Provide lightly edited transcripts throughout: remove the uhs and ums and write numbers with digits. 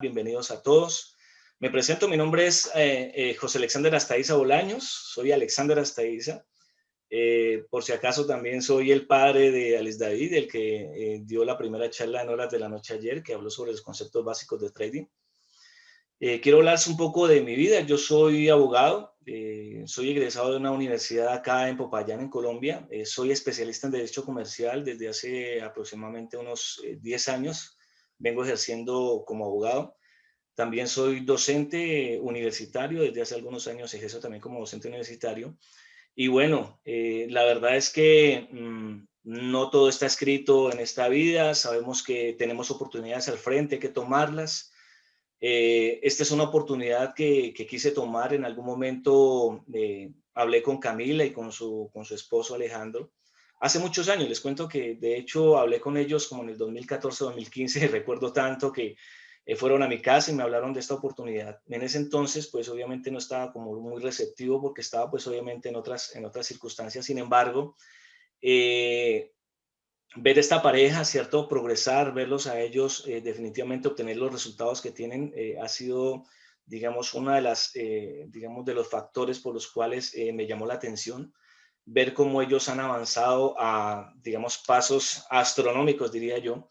Bienvenidos a todos. Me presento, mi nombre es José Alexander Astaiza Bolaños, soy Alexander Astaiza. Por si acaso también soy el padre de Alex David, el que dio la primera charla en horas de la noche ayer, que habló sobre los conceptos básicos de trading. Quiero hablarles un poco de mi vida. Yo soy abogado, soy egresado de una universidad acá en Popayán, en Colombia. Soy especialista en Derecho Comercial desde hace aproximadamente unos 10 años. Vengo ejerciendo como abogado. También soy docente universitario, desde hace algunos años ejerzo también como docente universitario. Y bueno, la verdad es que no todo está escrito en esta vida, sabemos que tenemos oportunidades al frente, hay que tomarlas. Esta es una oportunidad que quise tomar en algún momento. Hablé con Camila y con su esposo Alejandro. Hace muchos años, les cuento que de hecho hablé con ellos como en el 2014-2015, recuerdo tanto que fueron a mi casa y me hablaron de esta oportunidad. En ese entonces, pues obviamente no estaba como muy receptivo porque estaba pues obviamente en otras circunstancias. Sin embargo, eh, ver esta pareja, ¿cierto? Progresar, verlos a ellos, definitivamente obtener los resultados que tienen, ha sido, digamos, una de las, digamos, de los factores por los cuales me llamó la atención. Ver cómo ellos han avanzado a, digamos, pasos astronómicos, diría yo,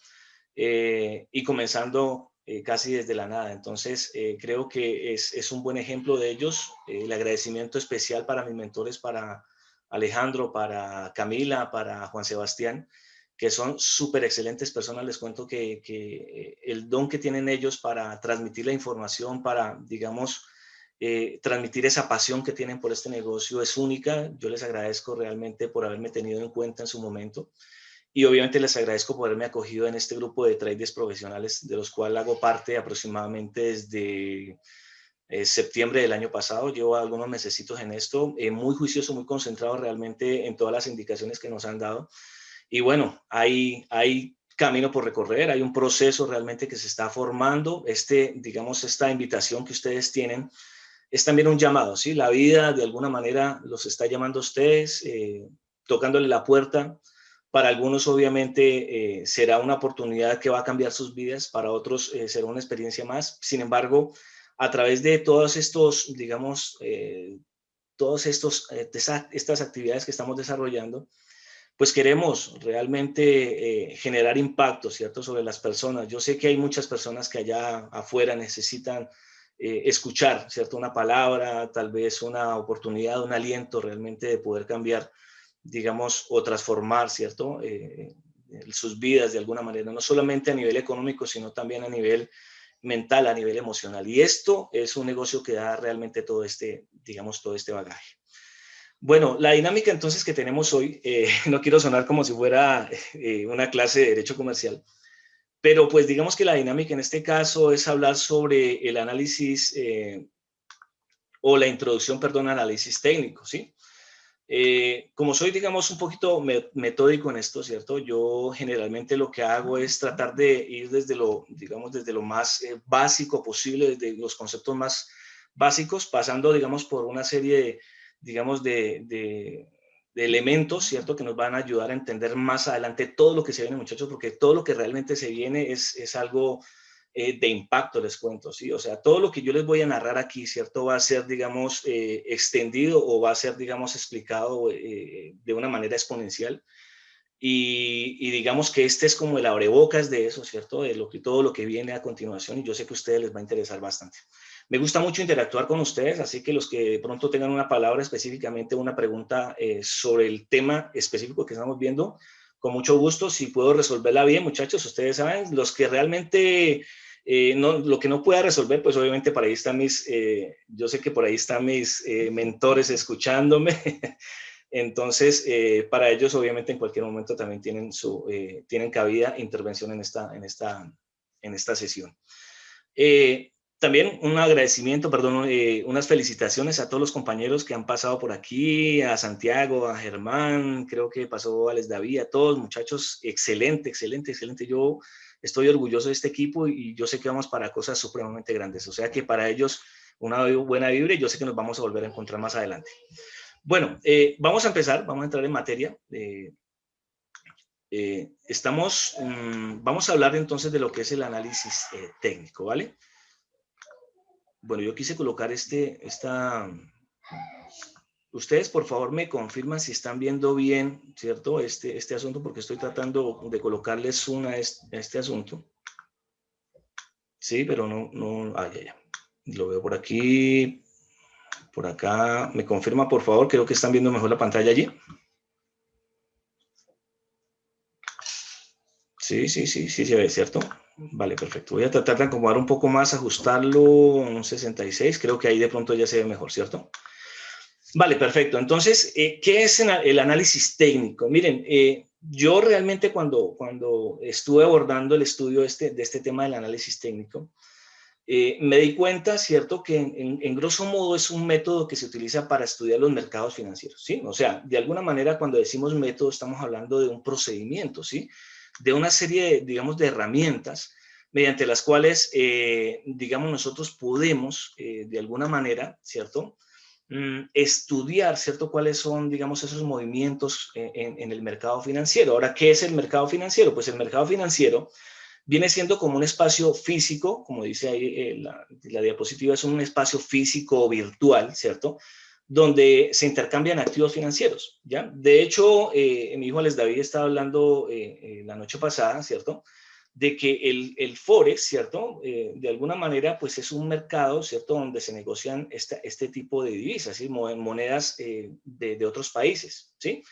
y comenzando casi desde la nada. Entonces, creo que es un buen ejemplo de ellos. El agradecimiento especial para mis mentores, para Alejandro, para Camila, para Juan Sebastián, que son súper excelentes personas. Les cuento que el don que tienen ellos para transmitir la información, para, digamos, transmitir esa pasión que tienen por este negocio es única. Yo les agradezco realmente por haberme tenido en cuenta en su momento. Y obviamente les agradezco por haberme acogido en este grupo de traders profesionales, de los cuales hago parte aproximadamente desde septiembre del año pasado. Llevo algunos mesecitos en esto, muy juicioso, muy concentrado realmente en todas las indicaciones que nos han dado. Y bueno, hay camino por recorrer, hay un proceso realmente que se está formando. Digamos, esta invitación que ustedes tienen es también un llamado, ¿sí? La vida de alguna manera los está llamando a ustedes, tocándole la puerta. Para algunos obviamente será una oportunidad que va a cambiar sus vidas, para otros será una experiencia más. Sin embargo, a través de todos estos, digamos, estas actividades que estamos desarrollando, pues queremos realmente generar impacto, ¿cierto?, sobre las personas. Yo sé que hay muchas personas que allá afuera necesitan escuchar, ¿cierto?, una palabra, tal vez una oportunidad, un aliento realmente de poder cambiar, digamos, o transformar, ¿cierto?, sus vidas de alguna manera, no solamente a nivel económico, sino también a nivel mental, a nivel emocional. Y esto es un negocio que da realmente todo digamos, todo este bagaje. Bueno, la dinámica entonces que tenemos hoy, no quiero sonar como si fuera una clase de derecho comercial, pero pues digamos que la dinámica en este caso es hablar sobre el análisis o la introducción, perdón, al análisis técnico, ¿sí? Como soy, digamos, un poquito metódico en esto, ¿cierto? Yo generalmente lo que hago es tratar de ir desde lo, digamos, desde lo más básico posible, desde los conceptos más básicos, pasando, digamos, por una serie de, digamos, de elementos, ¿cierto?, que nos van a ayudar a entender más adelante todo lo que se viene, muchachos, porque todo lo que realmente se viene es algo de impacto, les cuento, ¿sí? O sea, todo lo que yo les voy a narrar aquí, ¿cierto?, va a ser, digamos, extendido o va a ser, digamos, explicado de una manera exponencial. Y digamos que este es como el abrebocas de eso, ¿cierto?, de todo lo que viene a continuación, y yo sé que a ustedes les va a interesar bastante. Me gusta mucho interactuar con ustedes, así que los que de pronto tengan una palabra específicamente, una pregunta sobre el tema específico que estamos viendo, con mucho gusto, si puedo resolverla bien, muchachos, ustedes saben, los que realmente no, lo que no pueda resolver, pues obviamente por ahí están yo sé que por ahí están mis mentores escuchándome. Entonces, para ellos obviamente en cualquier momento también tienen cabida intervención en esta sesión. También un agradecimiento, perdón, unas felicitaciones a todos los compañeros que han pasado por aquí, a Santiago, a Germán, creo que pasó Alex David, a todos, muchachos, excelente, excelente, excelente. Yo estoy orgulloso de este equipo y yo sé que vamos para cosas supremamente grandes. O sea que para ellos una buena vibra y yo sé que nos vamos a volver a encontrar más adelante. Bueno, vamos a empezar, vamos a entrar en materia. Vamos a hablar entonces de lo que es el análisis técnico, ¿vale? bueno, yo quise colocar ustedes por favor me confirman si están viendo bien, ¿cierto? Este asunto, porque estoy tratando de colocarles zoom a este asunto. Sí, pero no, ya. Lo veo por aquí, por acá. ¿Me confirma por favor? Creo que están viendo mejor la pantalla allí. Sí, se ve, ¿cierto? Vale, perfecto. Voy a tratar de acomodar un poco más, ajustarlo un 66. Creo que ahí de pronto ya se ve mejor, ¿cierto? Vale, perfecto. Entonces, ¿qué es el análisis técnico? Miren, yo realmente cuando estuve abordando el estudio de este tema del análisis técnico, me di cuenta, ¿cierto?, que en grosso modo es un método que se utiliza para estudiar los mercados financieros, ¿sí? O sea, de alguna manera cuando decimos método estamos hablando de un procedimiento, ¿sí? De una serie, digamos, de herramientas mediante las cuales, digamos, nosotros podemos, de alguna manera, ¿cierto?, estudiar, ¿cierto?, cuáles son, digamos, esos movimientos en el mercado financiero. Ahora, ¿qué es el mercado financiero? Pues el mercado financiero viene siendo como un espacio físico, como dice ahí la diapositiva, es un espacio físico o virtual, ¿cierto?, donde se intercambian activos financieros, ¿ya? De hecho, mi hijo Alex David estaba hablando la noche pasada, ¿cierto?, de que el Forex, ¿cierto?, de alguna manera, pues es un mercado, ¿cierto?, donde se negocian este tipo de divisas, ¿sí?, monedas de otros países, ¿sí?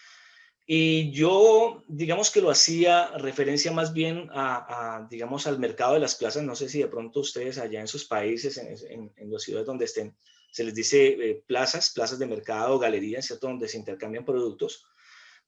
Y yo, digamos que lo hacía referencia más bien digamos, al mercado de las plazas. No sé si de pronto ustedes allá en sus países, en las ciudades donde estén, se les dice plazas de mercado, galerías, ¿cierto?, donde se intercambian productos.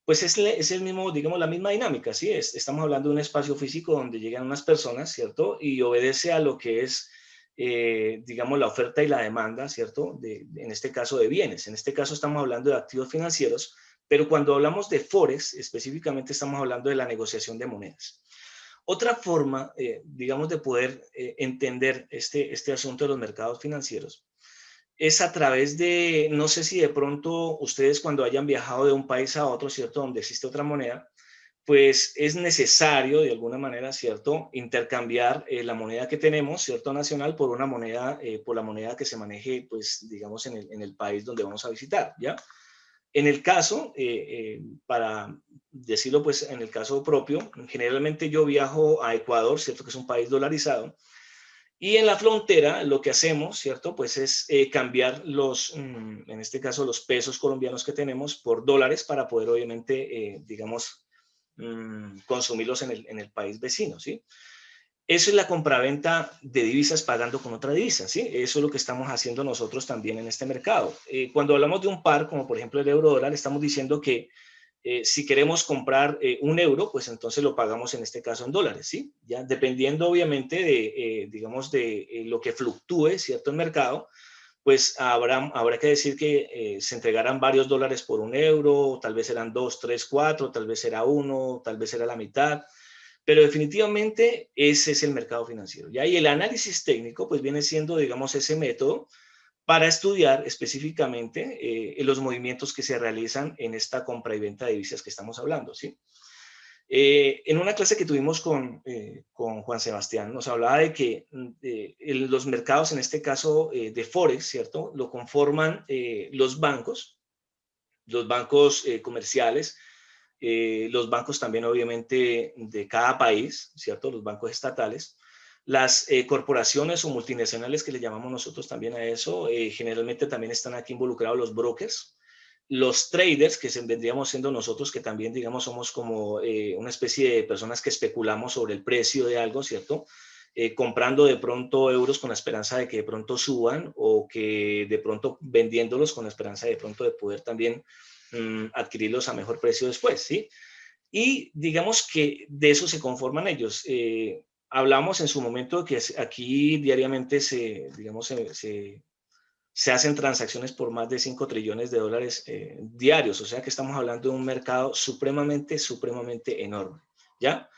Pues es el mismo, digamos, la misma dinámica, ¿sí? Estamos hablando de un espacio físico donde llegan unas personas, ¿cierto? Y obedece a lo que es, digamos, la oferta y la demanda, ¿cierto? En este caso de bienes. En este caso estamos hablando de activos financieros, pero cuando hablamos de Forex, específicamente estamos hablando de la negociación de monedas. Otra forma, digamos, de poder entender este asunto de los mercados financieros es a través de, no sé si de pronto ustedes cuando hayan viajado de un país a otro, ¿cierto?, donde existe otra moneda, pues es necesario de alguna manera, ¿cierto?, intercambiar la moneda que tenemos, ¿cierto?, nacional por una moneda, por la moneda que se maneje, pues, digamos, en el país donde vamos a visitar, ¿ya? En el caso, para decirlo, pues, en el caso propio, generalmente yo viajo a Ecuador, ¿cierto?, que es un país dolarizado, y en la frontera lo que hacemos, ¿cierto?, pues es cambiar en este caso, los pesos colombianos que tenemos por dólares para poder, obviamente, digamos, consumirlos en el país vecino, ¿sí? Eso es la compraventa de divisas pagando con otra divisa, ¿sí? Eso es lo que estamos haciendo nosotros también en este mercado. Cuando hablamos de un par, como por ejemplo el euro dólar, estamos diciendo que si queremos comprar un euro, pues entonces lo pagamos en este caso en dólares, ¿sí? Ya dependiendo obviamente de, digamos, de lo que fluctúe, ¿cierto? El mercado, pues habrá que decir que se entregarán varios dólares por un euro, tal vez serán 2, 3, 4, tal vez será uno, tal vez será la mitad, pero definitivamente ese es el mercado financiero. ¿Ya? Y el análisis técnico, pues viene siendo, digamos, ese método para estudiar específicamente los movimientos que se realizan en esta compra y venta de divisas que estamos hablando, ¿sí? En una clase que tuvimos con Juan Sebastián, nos hablaba de que los mercados, en este caso de Forex, ¿cierto?, lo conforman los bancos comerciales, los bancos también obviamente de cada país, ¿cierto?, los bancos estatales, las corporaciones o multinacionales que le llamamos nosotros también a eso, generalmente también están aquí involucrados los brokers, los traders, que vendríamos siendo nosotros, que también, digamos, somos como una especie de personas que especulamos sobre el precio de algo, ¿cierto? Comprando de pronto euros con la esperanza de que de pronto suban o que de pronto vendiéndolos con la esperanza de pronto de poder también adquirirlos a mejor precio después, ¿sí? Y digamos que de eso se conforman ellos. Hablamos en su momento que aquí diariamente se hacen transacciones por más de 5 trillones de dólares diarios, o sea que estamos hablando de un mercado supremamente enorme, ¿ya?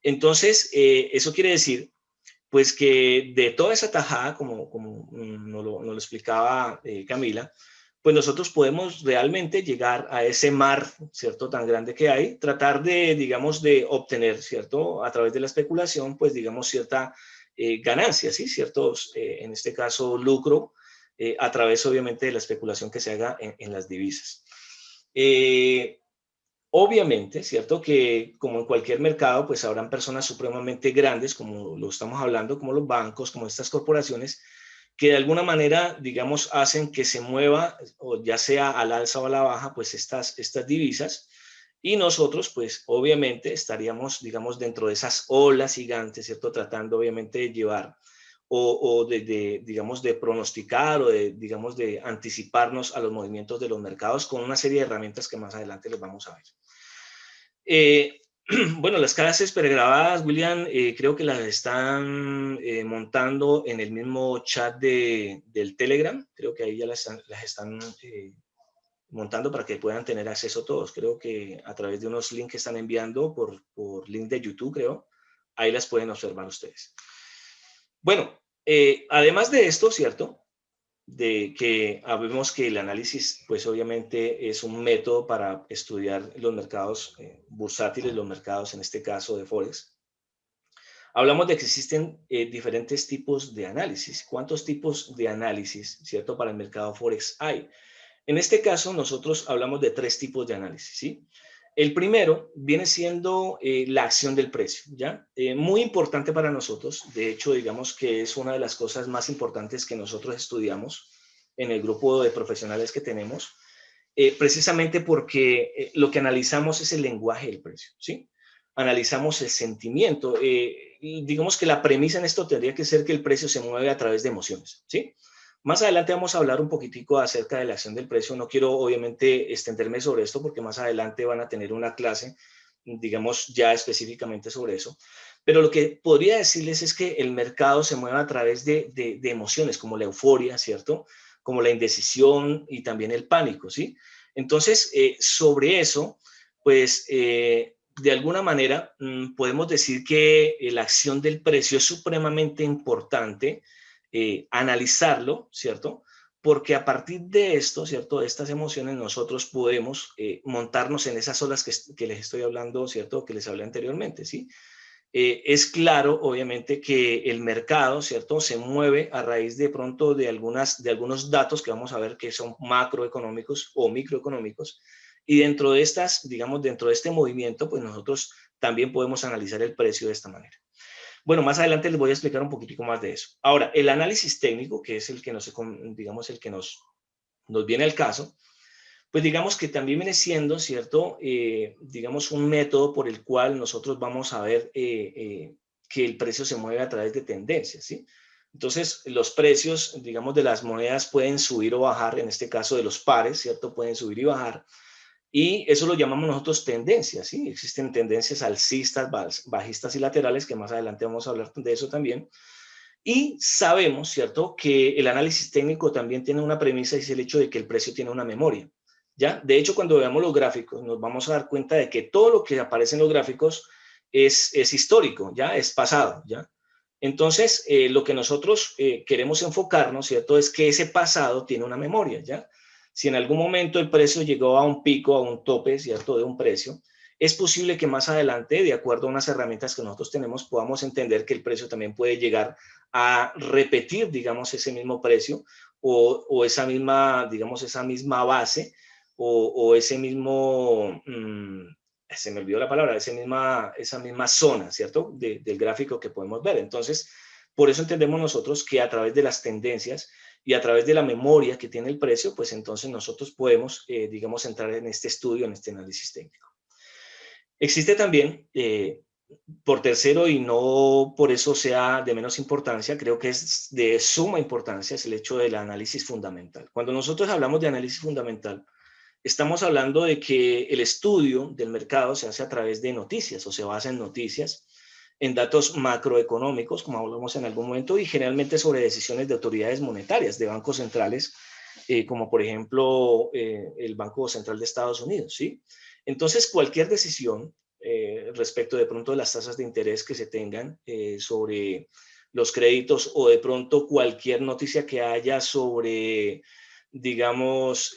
Entonces, eso quiere decir, pues que de toda esa tajada, como nos lo explicaba Camila, pues nosotros podemos realmente llegar a ese mar, ¿cierto?, tan grande que hay, tratar de, digamos, de obtener, ¿cierto?, a través de la especulación, pues, digamos, cierta ganancias, ¿sí? Ciertos, en este caso, lucro, a través obviamente de la especulación que se haga en las divisas. Obviamente, ¿cierto? Que como en cualquier mercado, pues habrán personas supremamente grandes, como lo estamos hablando, como los bancos, como estas corporaciones, que de alguna manera, digamos, hacen que se mueva, o ya sea al alza o a la baja, pues estas divisas. Y nosotros, pues obviamente estaríamos, digamos, dentro de esas olas gigantes, ¿cierto? Tratando obviamente de llevar o digamos, de pronosticar o de, digamos, de anticiparnos a los movimientos de los mercados con una serie de herramientas que más adelante les vamos a ver. Bueno, las clases pregrabadas, William, creo que las están montando en el mismo chat del Telegram. Creo que ahí ya las están montando para que puedan tener acceso todos. Creo que a través de unos links que están enviando por link de YouTube, creo, ahí las pueden observar ustedes. Bueno, además de esto, ¿cierto? De que sabemos que el análisis, pues obviamente es un método para estudiar los mercados bursátiles, los mercados en este caso de Forex. Hablamos de que existen diferentes tipos de análisis. ¿Cuántos tipos de análisis, cierto, para el mercado Forex hay? En este caso, nosotros hablamos de 3 tipos de análisis, ¿sí? El primero viene siendo la acción del precio, ¿ya? Muy importante para nosotros. De hecho, digamos que es una de las cosas más importantes que nosotros estudiamos en el grupo de profesionales que tenemos, precisamente porque lo que analizamos es el lenguaje del precio, ¿sí? Analizamos el sentimiento. Digamos que la premisa en esto tendría que ser que el precio se mueve a través de emociones, ¿sí? Más adelante vamos a hablar un poquitico acerca de la acción del precio. No quiero obviamente extenderme sobre esto porque más adelante van a tener una clase, digamos, ya específicamente sobre eso. Pero lo que podría decirles es que el mercado se mueve a través de emociones como la euforia, ¿cierto? Como la indecisión y también el pánico, ¿sí? Entonces, sobre eso, pues, de alguna manera, podemos decir que la acción del precio es supremamente importante analizarlo, ¿cierto? Porque a partir de esto, ¿cierto? De estas emociones, nosotros podemos montarnos en esas olas que les estoy hablando, ¿cierto? Que les hablé anteriormente, ¿sí? Es claro, obviamente, que el mercado, ¿cierto? Se mueve a raíz de pronto de algunos datos que vamos a ver que son macroeconómicos o microeconómicos. Y dentro de estas, digamos, dentro de este movimiento, pues nosotros también podemos analizar el precio de esta manera. Bueno, más adelante les voy a explicar un poquitico más de eso. Ahora, el análisis técnico, que es el que nos, digamos, el que nos viene al caso, pues digamos que también viene siendo, ¿cierto? Digamos, un método por el cual nosotros vamos a ver que el precio se mueve a través de tendencias, ¿sí? Entonces, los precios, digamos, de las monedas pueden subir o bajar, en este caso de los pares, ¿cierto? Pueden subir y bajar. Y eso lo llamamos nosotros tendencias, ¿sí? Existen tendencias alcistas, bajistas y laterales, que más adelante vamos a hablar de eso también. Y sabemos, ¿cierto?, que el análisis técnico también tiene una premisa y es el hecho de que el precio tiene una memoria, ¿ya? De hecho, cuando veamos los gráficos, nos vamos a dar cuenta de que todo lo que aparece en los gráficos es histórico, ¿ya? Es pasado, ¿ya? Entonces, lo que nosotros queremos enfocarnos, ¿cierto?, es que ese pasado tiene una memoria, ¿ya? Si en algún momento el precio llegó a un pico, a un tope, ¿cierto?, de un precio, es posible que más adelante, de acuerdo a unas herramientas que nosotros tenemos, podamos entender que el precio también puede llegar a repetir, digamos, ese mismo precio o esa misma, digamos, esa misma base o ese mismo, se me olvidó la palabra, esa misma zona, ¿cierto? Del gráfico que podemos ver. Entonces, por eso entendemos nosotros que a través de las tendencias y a través de la memoria que tiene el precio, pues entonces nosotros podemos, digamos, entrar en este estudio, en este análisis técnico. Existe también, por tercero, y no por eso sea de menos importancia, creo que es de suma importancia, es el hecho del análisis fundamental. Cuando nosotros hablamos de análisis fundamental, estamos hablando de que el estudio del mercado se hace a través de noticias o se basa en noticias, en datos macroeconómicos, como hablamos en algún momento, y generalmente sobre decisiones de autoridades monetarias, de bancos centrales, como por ejemplo el Banco Central de Estados Unidos, ¿sí? Entonces, cualquier decisión respecto de pronto de las tasas de interés que se tengan sobre los créditos o de pronto cualquier noticia que haya sobre, digamos,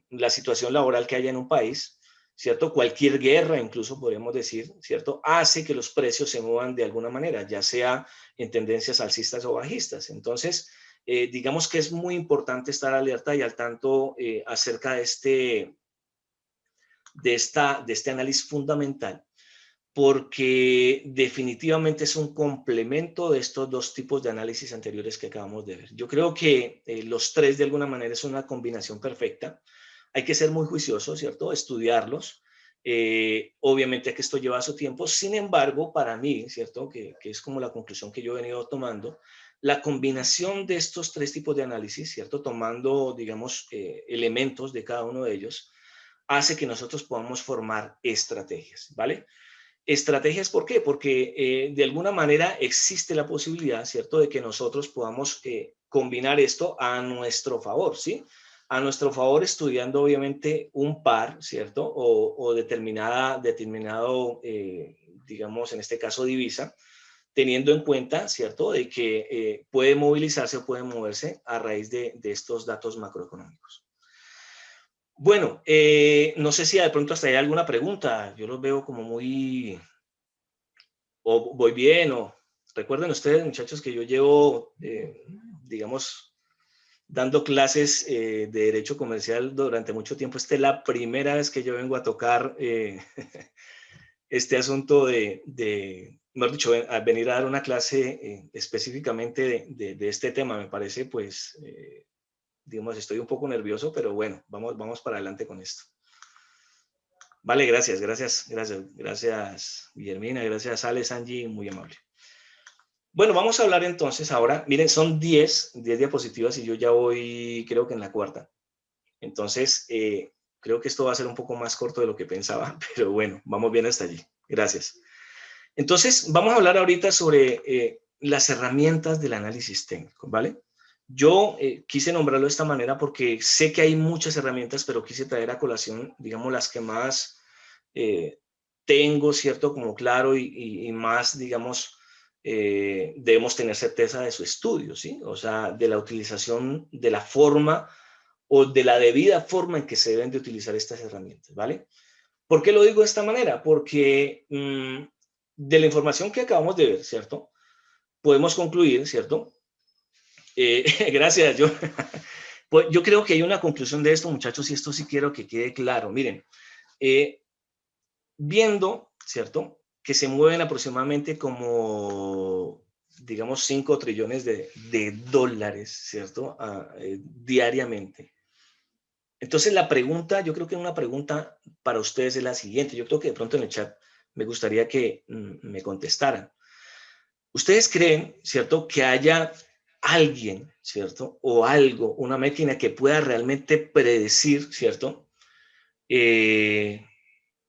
la situación laboral que haya en un país, ¿cierto? Cualquier guerra, incluso podríamos decir, ¿cierto? Hace que los precios se muevan de alguna manera, ya sea en tendencias alcistas o bajistas. Entonces, digamos que es muy importante estar alerta y al tanto acerca de este análisis fundamental, porque definitivamente es un complemento de estos dos tipos de análisis anteriores que acabamos de ver. Yo creo que los tres de alguna manera es una combinación perfecta. Hay que ser muy juicioso, ¿cierto? Estudiarlos. Obviamente que esto lleva su tiempo. Sin embargo, para mí, ¿cierto? Que es como la conclusión que yo he venido tomando, la combinación de estos tres tipos de análisis, ¿cierto? Tomando, digamos, elementos de cada uno de ellos, hace que nosotros podamos formar estrategias, ¿vale? Estrategias, ¿por qué? Porque de alguna manera existe la posibilidad, ¿cierto?, de que nosotros podamos combinar esto a nuestro favor, ¿sí? A nuestro favor estudiando obviamente un par, ¿cierto? O determinado, digamos, en este caso divisa, teniendo en cuenta, ¿cierto?, de que puede movilizarse o puede moverse a raíz de estos datos macroeconómicos. Bueno, no sé si de pronto hasta hay alguna pregunta. Yo los veo como muy, o voy bien, o recuerden ustedes, muchachos, que yo llevo, digamos, dando clases de Derecho Comercial durante mucho tiempo. Esta es la primera vez que yo vengo a tocar este asunto mejor dicho, a venir a dar una clase específicamente de este tema. Me parece, pues, digamos, estoy un poco nervioso, pero bueno, vamos para adelante con esto. Vale, gracias, Guillermina, gracias, Alex, Angie, muy amable. Bueno, vamos a hablar entonces ahora, miren, son 10 diapositivas y yo ya voy, creo que en la cuarta. Entonces, creo que esto va a ser un poco más corto de lo que pensaba, pero bueno, vamos bien hasta allí. Gracias. Entonces, vamos a hablar ahorita sobre las herramientas del análisis técnico, ¿vale? Yo quise nombrarlo de esta manera porque sé que hay muchas herramientas, pero quise traer a colación, digamos, las que más tengo, ¿cierto? Como claro y más, digamos, debemos tener certeza de su estudio, ¿sí? O sea, de la utilización, de la forma o de la debida forma en que se deben de utilizar estas herramientas, ¿vale? ¿Por qué lo digo de esta manera? Porque de la información que acabamos de ver, ¿cierto? Podemos concluir, ¿cierto? Gracias, pues yo creo que hay una conclusión de esto, muchachos, y esto sí quiero que quede claro. Miren, viendo, ¿cierto?, que se mueven aproximadamente como, digamos, 5 trillones de dólares, ¿cierto?, diariamente. Entonces, la pregunta, yo creo que una pregunta para ustedes es la siguiente. Yo creo que de pronto en el chat me gustaría que me contestaran. ¿Ustedes creen, cierto, que haya alguien, cierto, o algo, una máquina que pueda realmente predecir, cierto,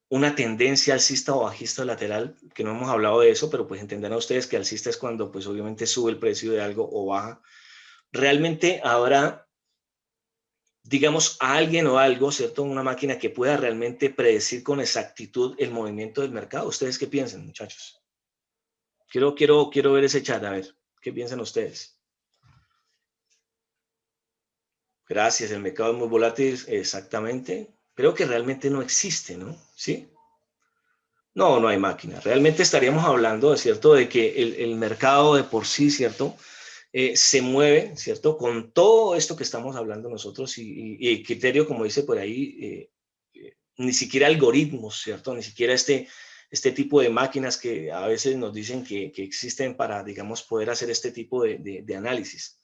una tendencia alcista o bajista lateral? Que no hemos hablado de eso, pero pues entenderán ustedes que alcista es cuando pues obviamente sube el precio de algo o baja. ¿Realmente habrá, digamos, a alguien o algo, cierto, una máquina que pueda realmente predecir con exactitud el movimiento del mercado? ¿Ustedes qué piensan, muchachos? Quiero ver ese chat, a ver, ¿qué piensan ustedes? Gracias, el mercado es muy volátil, exactamente. Creo que realmente no existe, ¿no? ¿Sí? No, no hay máquina. Realmente estaríamos hablando, ¿cierto?, de que el mercado de por sí, ¿cierto?, se mueve, ¿cierto?, con todo esto que estamos hablando nosotros y criterio, como dice por ahí, ni siquiera algoritmos, ¿cierto?, ni siquiera este tipo de máquinas que a veces nos dicen que existen para, digamos, poder hacer este tipo de análisis.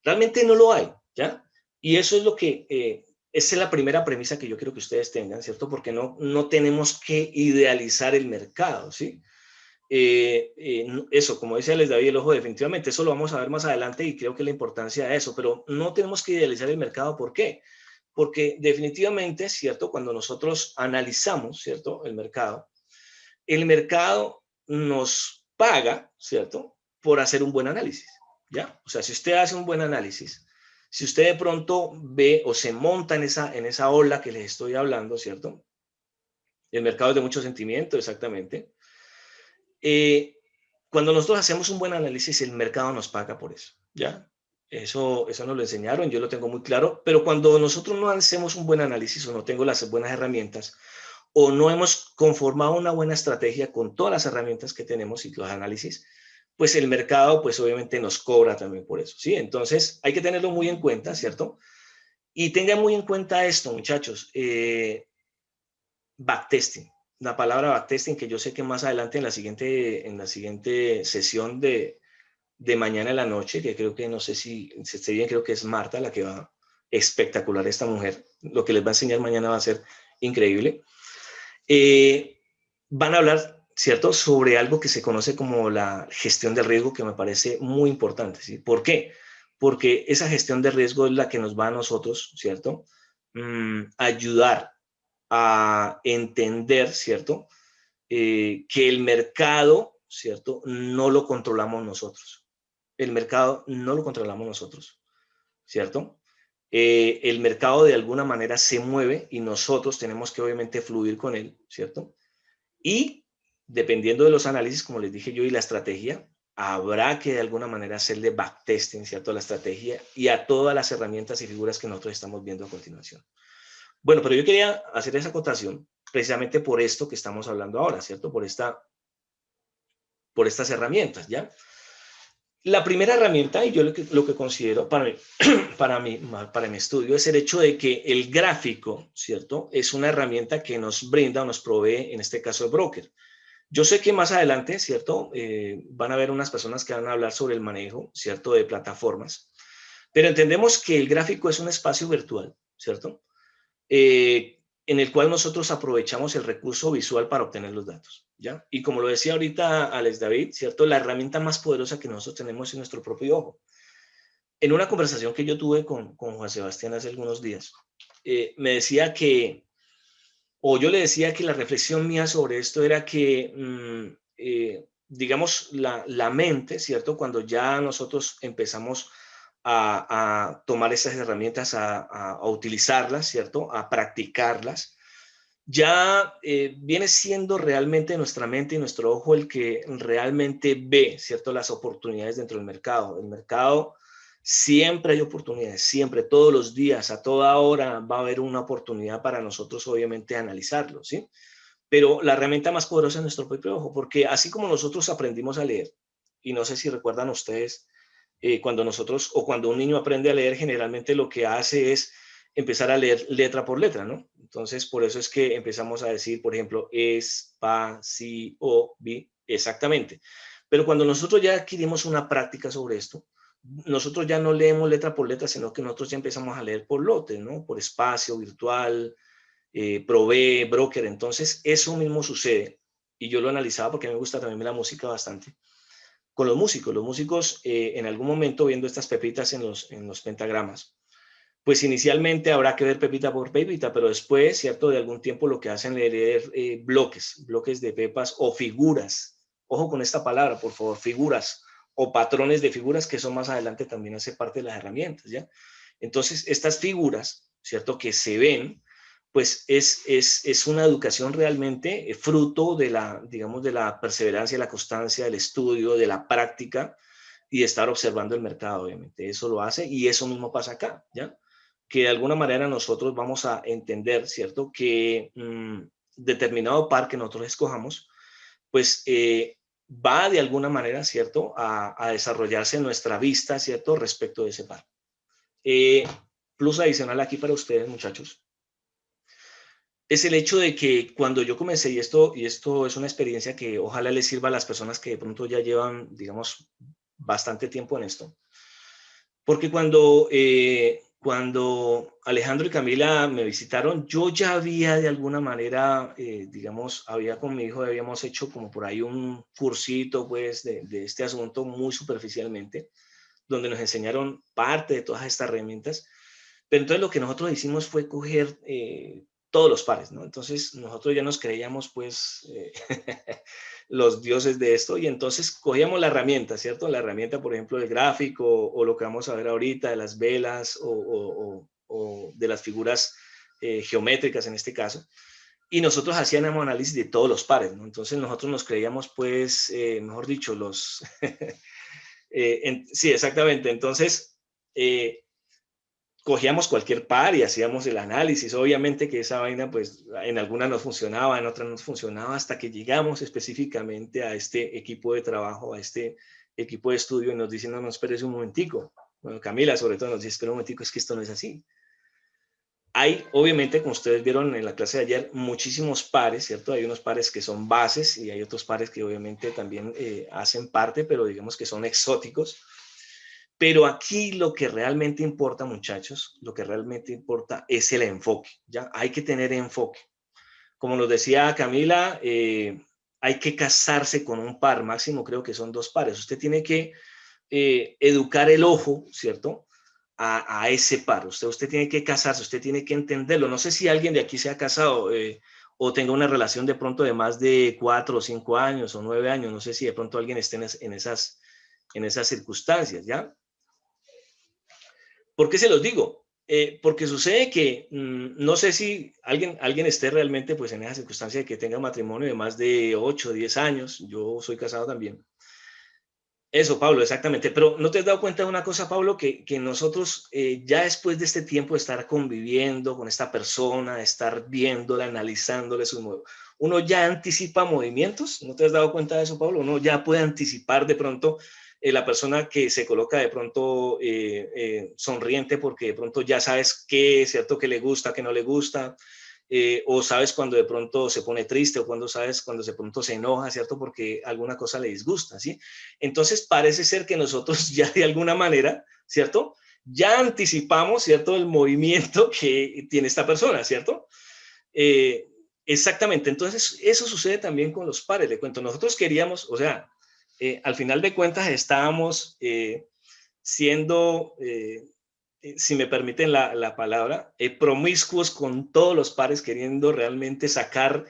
Realmente no lo hay, ¿ya? Y eso es lo que, esa es la primera premisa que yo quiero que ustedes tengan, ¿cierto? Porque no tenemos que idealizar el mercado, ¿sí? Eso, como dice Alex David, el ojo, definitivamente, eso lo vamos a ver más adelante y creo que la importancia de eso, pero no tenemos que idealizar el mercado. ¿Por qué? Porque definitivamente, ¿cierto? Cuando nosotros analizamos, ¿cierto?, el mercado nos paga, ¿cierto?, por hacer un buen análisis, ¿ya? O sea, si usted hace un buen análisis, si usted de pronto ve o se monta en esa ola que les estoy hablando, ¿cierto? El mercado es de mucho sentimiento, exactamente. Cuando nosotros hacemos un buen análisis, el mercado nos paga por eso, ¿ya? Eso nos lo enseñaron, yo lo tengo muy claro, pero cuando nosotros no hacemos un buen análisis o no tengo las buenas herramientas, o no hemos conformado una buena estrategia con todas las herramientas que tenemos y los análisis, pues el mercado, pues obviamente nos cobra también por eso, ¿sí? Entonces hay que tenerlo muy en cuenta, ¿cierto? Y tengan muy en cuenta esto, muchachos, backtesting. La palabra backtesting, que yo sé que más adelante en la siguiente sesión de mañana en la noche, que creo que no sé si se esté bien, creo que es Marta la que va, espectacular esta mujer, lo que les va a enseñar mañana va a ser increíble. Van a hablar, ¿cierto?, sobre algo que se conoce como la gestión del riesgo, que me parece muy importante, ¿sí? ¿Por qué? Porque esa gestión de riesgo es la que nos va a nosotros, ¿cierto?, ayudar a entender, ¿cierto?, que el mercado, ¿cierto?, no lo controlamos nosotros. El mercado no lo controlamos nosotros, ¿cierto? El mercado de alguna manera se mueve y nosotros tenemos que obviamente fluir con él, ¿cierto? Y dependiendo de los análisis, como les dije yo, y la estrategia, habrá que de alguna manera hacerle backtesting, ¿cierto?, a la estrategia y a todas las herramientas y figuras que nosotros estamos viendo a continuación. Bueno, pero yo quería hacer esa acotación precisamente por esto que estamos hablando ahora, ¿cierto? Por estas herramientas, ¿ya? La primera herramienta, y yo lo que considero para mi estudio, es el hecho de que el gráfico, ¿cierto?, es una herramienta que nos brinda o nos provee, en este caso, el broker. Yo sé que más adelante, ¿cierto?, van a haber unas personas que van a hablar sobre el manejo, ¿cierto?, de plataformas, pero entendemos que el gráfico es un espacio virtual, ¿cierto?, en el cual nosotros aprovechamos el recurso visual para obtener los datos, ¿ya? Y como lo decía ahorita Alex David, ¿cierto?, la herramienta más poderosa que nosotros tenemos es nuestro propio ojo. En una conversación que yo tuve con Juan Sebastián hace algunos días, me decía que, o yo le decía que la reflexión mía sobre esto era que, digamos, la mente, ¿cierto?, cuando ya nosotros empezamos a tomar esas herramientas, a utilizarlas, ¿cierto?, a practicarlas, ya viene siendo realmente nuestra mente y nuestro ojo el que realmente ve, ¿cierto?, las oportunidades dentro del mercado. El mercado siempre hay oportunidades, siempre, todos los días, a toda hora va a haber una oportunidad para nosotros, obviamente, analizarlo, ¿sí? Pero la herramienta más poderosa es nuestro propio ojo, porque así como nosotros aprendimos a leer, y no sé si recuerdan ustedes, cuando nosotros o cuando un niño aprende a leer, generalmente lo que hace es empezar a leer letra por letra, ¿no? Entonces, por eso es que empezamos a decir, por ejemplo, es, pa, si, o, bi, exactamente. Pero cuando nosotros ya adquirimos una práctica sobre esto, nosotros ya no leemos letra por letra, sino que nosotros ya empezamos a leer por lotes, ¿no? Por espacio virtual, provee, broker. Entonces, eso mismo sucede. Y yo lo analizaba porque a mí me gusta también la música bastante. Con los músicos. Los músicos, en algún momento, viendo estas pepitas en los pentagramas, pues inicialmente habrá que ver pepita por pepita, pero después, ¿cierto?, de algún tiempo lo que hacen es leer bloques de pepas o figuras. Ojo con esta palabra, por favor, figuras o patrones de figuras, que son más adelante también hace parte de las herramientas, ¿ya? Entonces, estas figuras, ¿cierto?, que se ven, pues es una educación realmente fruto de la, digamos, de la perseverancia, la constancia, del estudio, de la práctica y de estar observando el mercado, obviamente. Eso lo hace y eso mismo pasa acá, ¿ya? Que de alguna manera nosotros vamos a entender, ¿cierto?, que determinado par que nosotros escojamos, pues va de alguna manera, ¿cierto?, a desarrollarse nuestra vista, ¿cierto?, respecto de ese par. Eh, Plus adicional aquí para ustedes, muchachos, es el hecho de que cuando yo comencé, y esto es una experiencia que ojalá les sirva a las personas que de pronto ya llevan, digamos, bastante tiempo en esto, porque cuando Alejandro y Camila me visitaron, yo ya había de alguna manera, digamos, había con mi hijo, habíamos hecho como por ahí un cursito, pues, de este asunto muy superficialmente, donde nos enseñaron parte de todas estas herramientas. Pero entonces lo que nosotros hicimos fue coger todos los pares, ¿no? Entonces nosotros ya nos creíamos, pues, los dioses de esto, y entonces cogíamos la herramienta, ¿cierto? La herramienta, por ejemplo, del gráfico, o lo que vamos a ver ahorita, de las velas, o de las figuras geométricas en este caso, y nosotros hacíamos análisis de todos los pares, ¿no? Entonces nosotros nos creíamos, pues, mejor dicho, sí, exactamente. Entonces, cogíamos cualquier par y hacíamos el análisis. Obviamente que esa vaina, pues, en algunas nos funcionaba, en otras no funcionaba, hasta que llegamos específicamente a este equipo de trabajo, a este equipo de estudio, y nos dicen, no, no, espérese un momentico. Bueno, Camila, sobre todo, nos dice, espera un momentico, es que esto no es así. Hay, obviamente, como ustedes vieron en la clase de ayer, muchísimos pares, ¿cierto? Hay unos pares que son bases y hay otros pares que obviamente también hacen parte, pero digamos que son exóticos. Pero aquí lo que realmente importa, muchachos, lo que realmente importa es el enfoque, ¿ya? Hay que tener enfoque. Como nos decía Camila, hay que casarse con un par, máximo creo que son 2 pares. Usted tiene que educar el ojo, ¿cierto? A ese par. Usted tiene que casarse, usted tiene que entenderlo. No sé si alguien de aquí se ha casado o tenga una relación de pronto de más de 4 o 5 años o 9 años. No sé si de pronto alguien esté en esas circunstancias, ¿ya? ¿Por qué se los digo? Porque sucede que no sé si alguien esté realmente pues en esa circunstancia de que tenga matrimonio de más de 8 o 10 años. Yo soy casado también. Eso, Pablo, exactamente. Pero ¿no te has dado cuenta de una cosa, Pablo? Que nosotros ya después de este tiempo de estar conviviendo con esta persona, de estar viéndola, analizándole sus movimientos, uno ya anticipa movimientos. ¿No te has dado cuenta de eso, Pablo? Uno ya puede anticipar de pronto la persona que se coloca de pronto sonriente porque de pronto ya sabes qué, ¿cierto? Que le gusta, que no le gusta. O sabes cuando de pronto se pone triste o cuando sabes cuando de pronto se enoja, ¿cierto? Porque alguna cosa le disgusta, ¿sí? Entonces parece ser que nosotros ya de alguna manera, ¿cierto? Ya anticipamos, ¿cierto? El movimiento que tiene esta persona, ¿cierto? Exactamente, entonces eso sucede también con los pares, le cuento, nosotros queríamos, o sea, al final de cuentas estábamos siendo, si me permiten la palabra, promiscuos con todos los pares, queriendo realmente sacar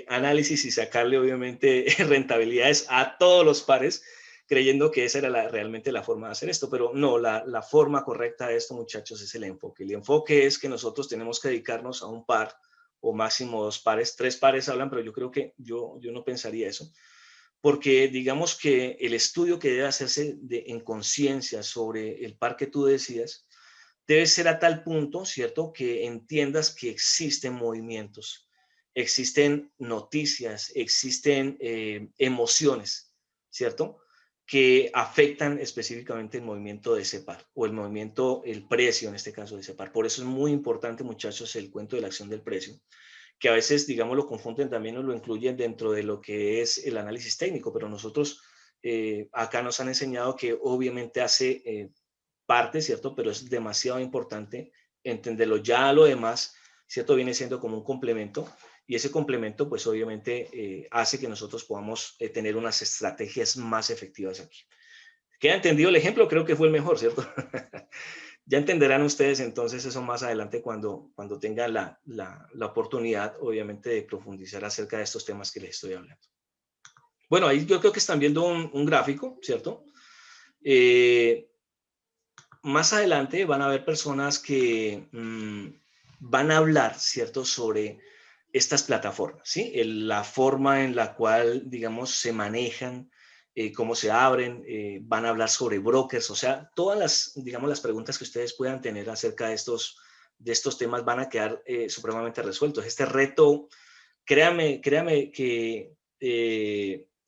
análisis y sacarle obviamente rentabilidades a todos los pares, creyendo que esa era realmente la forma de hacer esto, pero no, la forma correcta de esto, muchachos, es el enfoque. El enfoque es que nosotros tenemos que dedicarnos a un par o máximo 2 pares, 3 pares hablan, pero yo creo que yo no pensaría eso, porque digamos que el estudio que debe hacerse en conciencia sobre el par que tú decidas debe ser a tal punto, ¿cierto?, que entiendas que existen movimientos, existen noticias, existen emociones, ¿cierto?, que afectan específicamente el movimiento de ese par o el movimiento, el precio en este caso de ese par. Por eso es muy importante, muchachos, el cuento de la acción del precio, que a veces, digamos, lo confunden también o lo incluyen dentro de lo que es el análisis técnico, pero nosotros acá nos han enseñado que obviamente hace parte, ¿cierto? Pero es demasiado importante entenderlo. Ya lo demás, ¿cierto? Viene siendo como un complemento y ese complemento, pues obviamente hace que nosotros podamos tener unas estrategias más efectivas aquí. ¿Queda entendido el ejemplo? Creo que fue el mejor, ¿cierto? Ya entenderán ustedes entonces eso más adelante cuando tengan la oportunidad, obviamente, de profundizar acerca de estos temas que les estoy hablando. Bueno, ahí yo creo que están viendo un gráfico, ¿cierto? Más adelante van a haber personas que van a hablar, ¿cierto?, sobre estas plataformas, ¿sí? La forma en la cual, digamos, se manejan, cómo se abren, van a hablar sobre brokers, o sea, todas las, digamos, las preguntas que ustedes puedan tener acerca de estos temas van a quedar supremamente resueltos. Este reto, créame que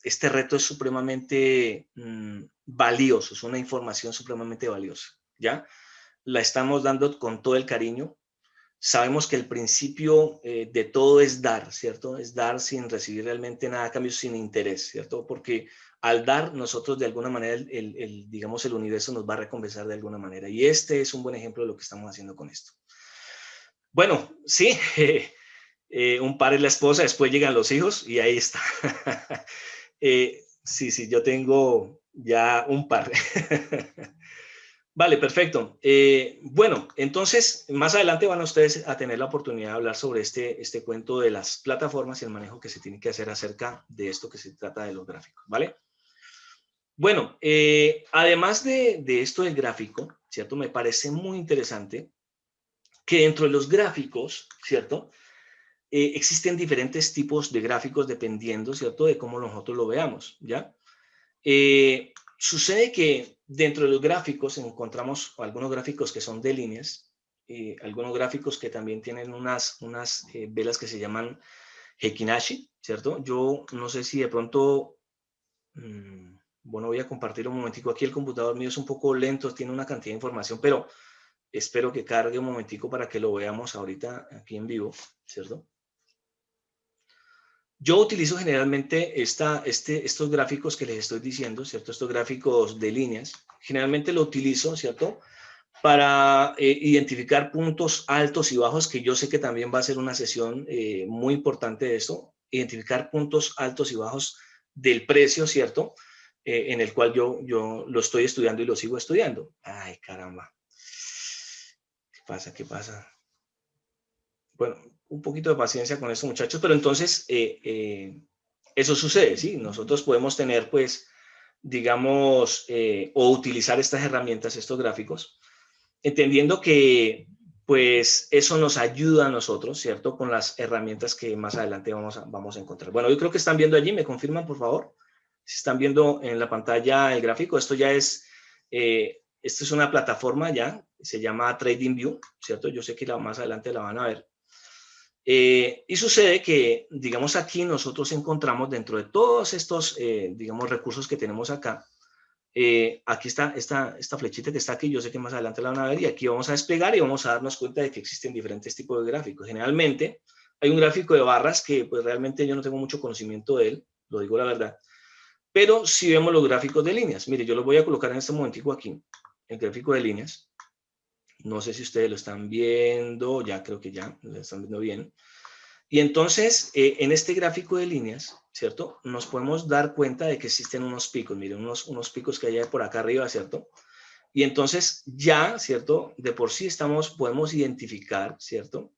este reto es supremamente valioso, es una información supremamente valiosa, ¿ya? La estamos dando con todo el cariño. Sabemos que el principio de todo es dar, ¿cierto? Es dar sin recibir realmente nada a cambio, sin interés, ¿cierto? Porque al dar, nosotros de alguna manera, digamos, el universo nos va a recompensar de alguna manera. Y este es un buen ejemplo de lo que estamos haciendo con esto. Bueno, sí, un par es la esposa, después llegan los hijos y ahí está. Sí, yo tengo ya un par. Vale, perfecto. Bueno, entonces, más adelante van a ustedes a tener la oportunidad de hablar sobre este cuento de las plataformas y el manejo que se tiene que hacer acerca de esto que se trata de los gráficos, ¿vale? Bueno, además de esto del gráfico, ¿cierto? Me parece muy interesante que dentro de los gráficos, ¿cierto? Existen diferentes tipos de gráficos dependiendo, ¿cierto?, de cómo nosotros lo veamos, ¿ya? Sucede que dentro de los gráficos encontramos algunos gráficos que son de líneas, algunos gráficos que también tienen unas velas que se llaman Heikin-Ashi, ¿cierto? Yo no sé si de pronto, bueno, voy a compartir un momentico. Aquí el computador mío es un poco lento, tiene una cantidad de información, pero espero que cargue un momentico para que lo veamos ahorita aquí en vivo, ¿cierto? Yo utilizo generalmente estos gráficos que les estoy diciendo, ¿cierto? Estos gráficos de líneas. Generalmente lo utilizo, ¿cierto? Para identificar puntos altos y bajos, que yo sé que también va a ser una sesión muy importante de esto. Identificar puntos altos y bajos del precio, ¿cierto? En el cual yo lo estoy estudiando y lo sigo estudiando. Ay, caramba. ¿Qué pasa? ¿Qué pasa? Bueno, un poquito de paciencia con esto, muchachos, pero entonces eso sucede, ¿sí? Nosotros podemos tener, pues, digamos, o utilizar estas herramientas, estos gráficos, entendiendo que, pues, eso nos ayuda a nosotros, ¿cierto? Con las herramientas que más adelante vamos a encontrar. Bueno, yo creo que están viendo allí, ¿me confirman, por favor? Si están viendo en la pantalla el gráfico, esto es una plataforma ya, se llama TradingView, ¿cierto? Yo sé que más adelante la van a ver. Y sucede que, digamos, aquí nosotros encontramos dentro de todos estos, digamos, recursos que tenemos acá, aquí está esta flechita que está aquí, yo sé que más adelante la van a ver, y aquí vamos a desplegar y vamos a darnos cuenta de que existen diferentes tipos de gráficos. Generalmente hay un gráfico de barras que pues realmente yo no tengo mucho conocimiento de él, lo digo la verdad, pero sí vemos los gráficos de líneas. Mire, yo los voy a colocar en este momentico aquí, el gráfico de líneas. No sé si ustedes lo están viendo, ya creo que ya lo están viendo bien. Y entonces, en este gráfico de líneas, ¿cierto? Nos podemos dar cuenta de que existen unos picos, miren, unos picos que hay por acá arriba, ¿cierto? Y entonces ya, ¿cierto? De por sí podemos identificar, ¿cierto?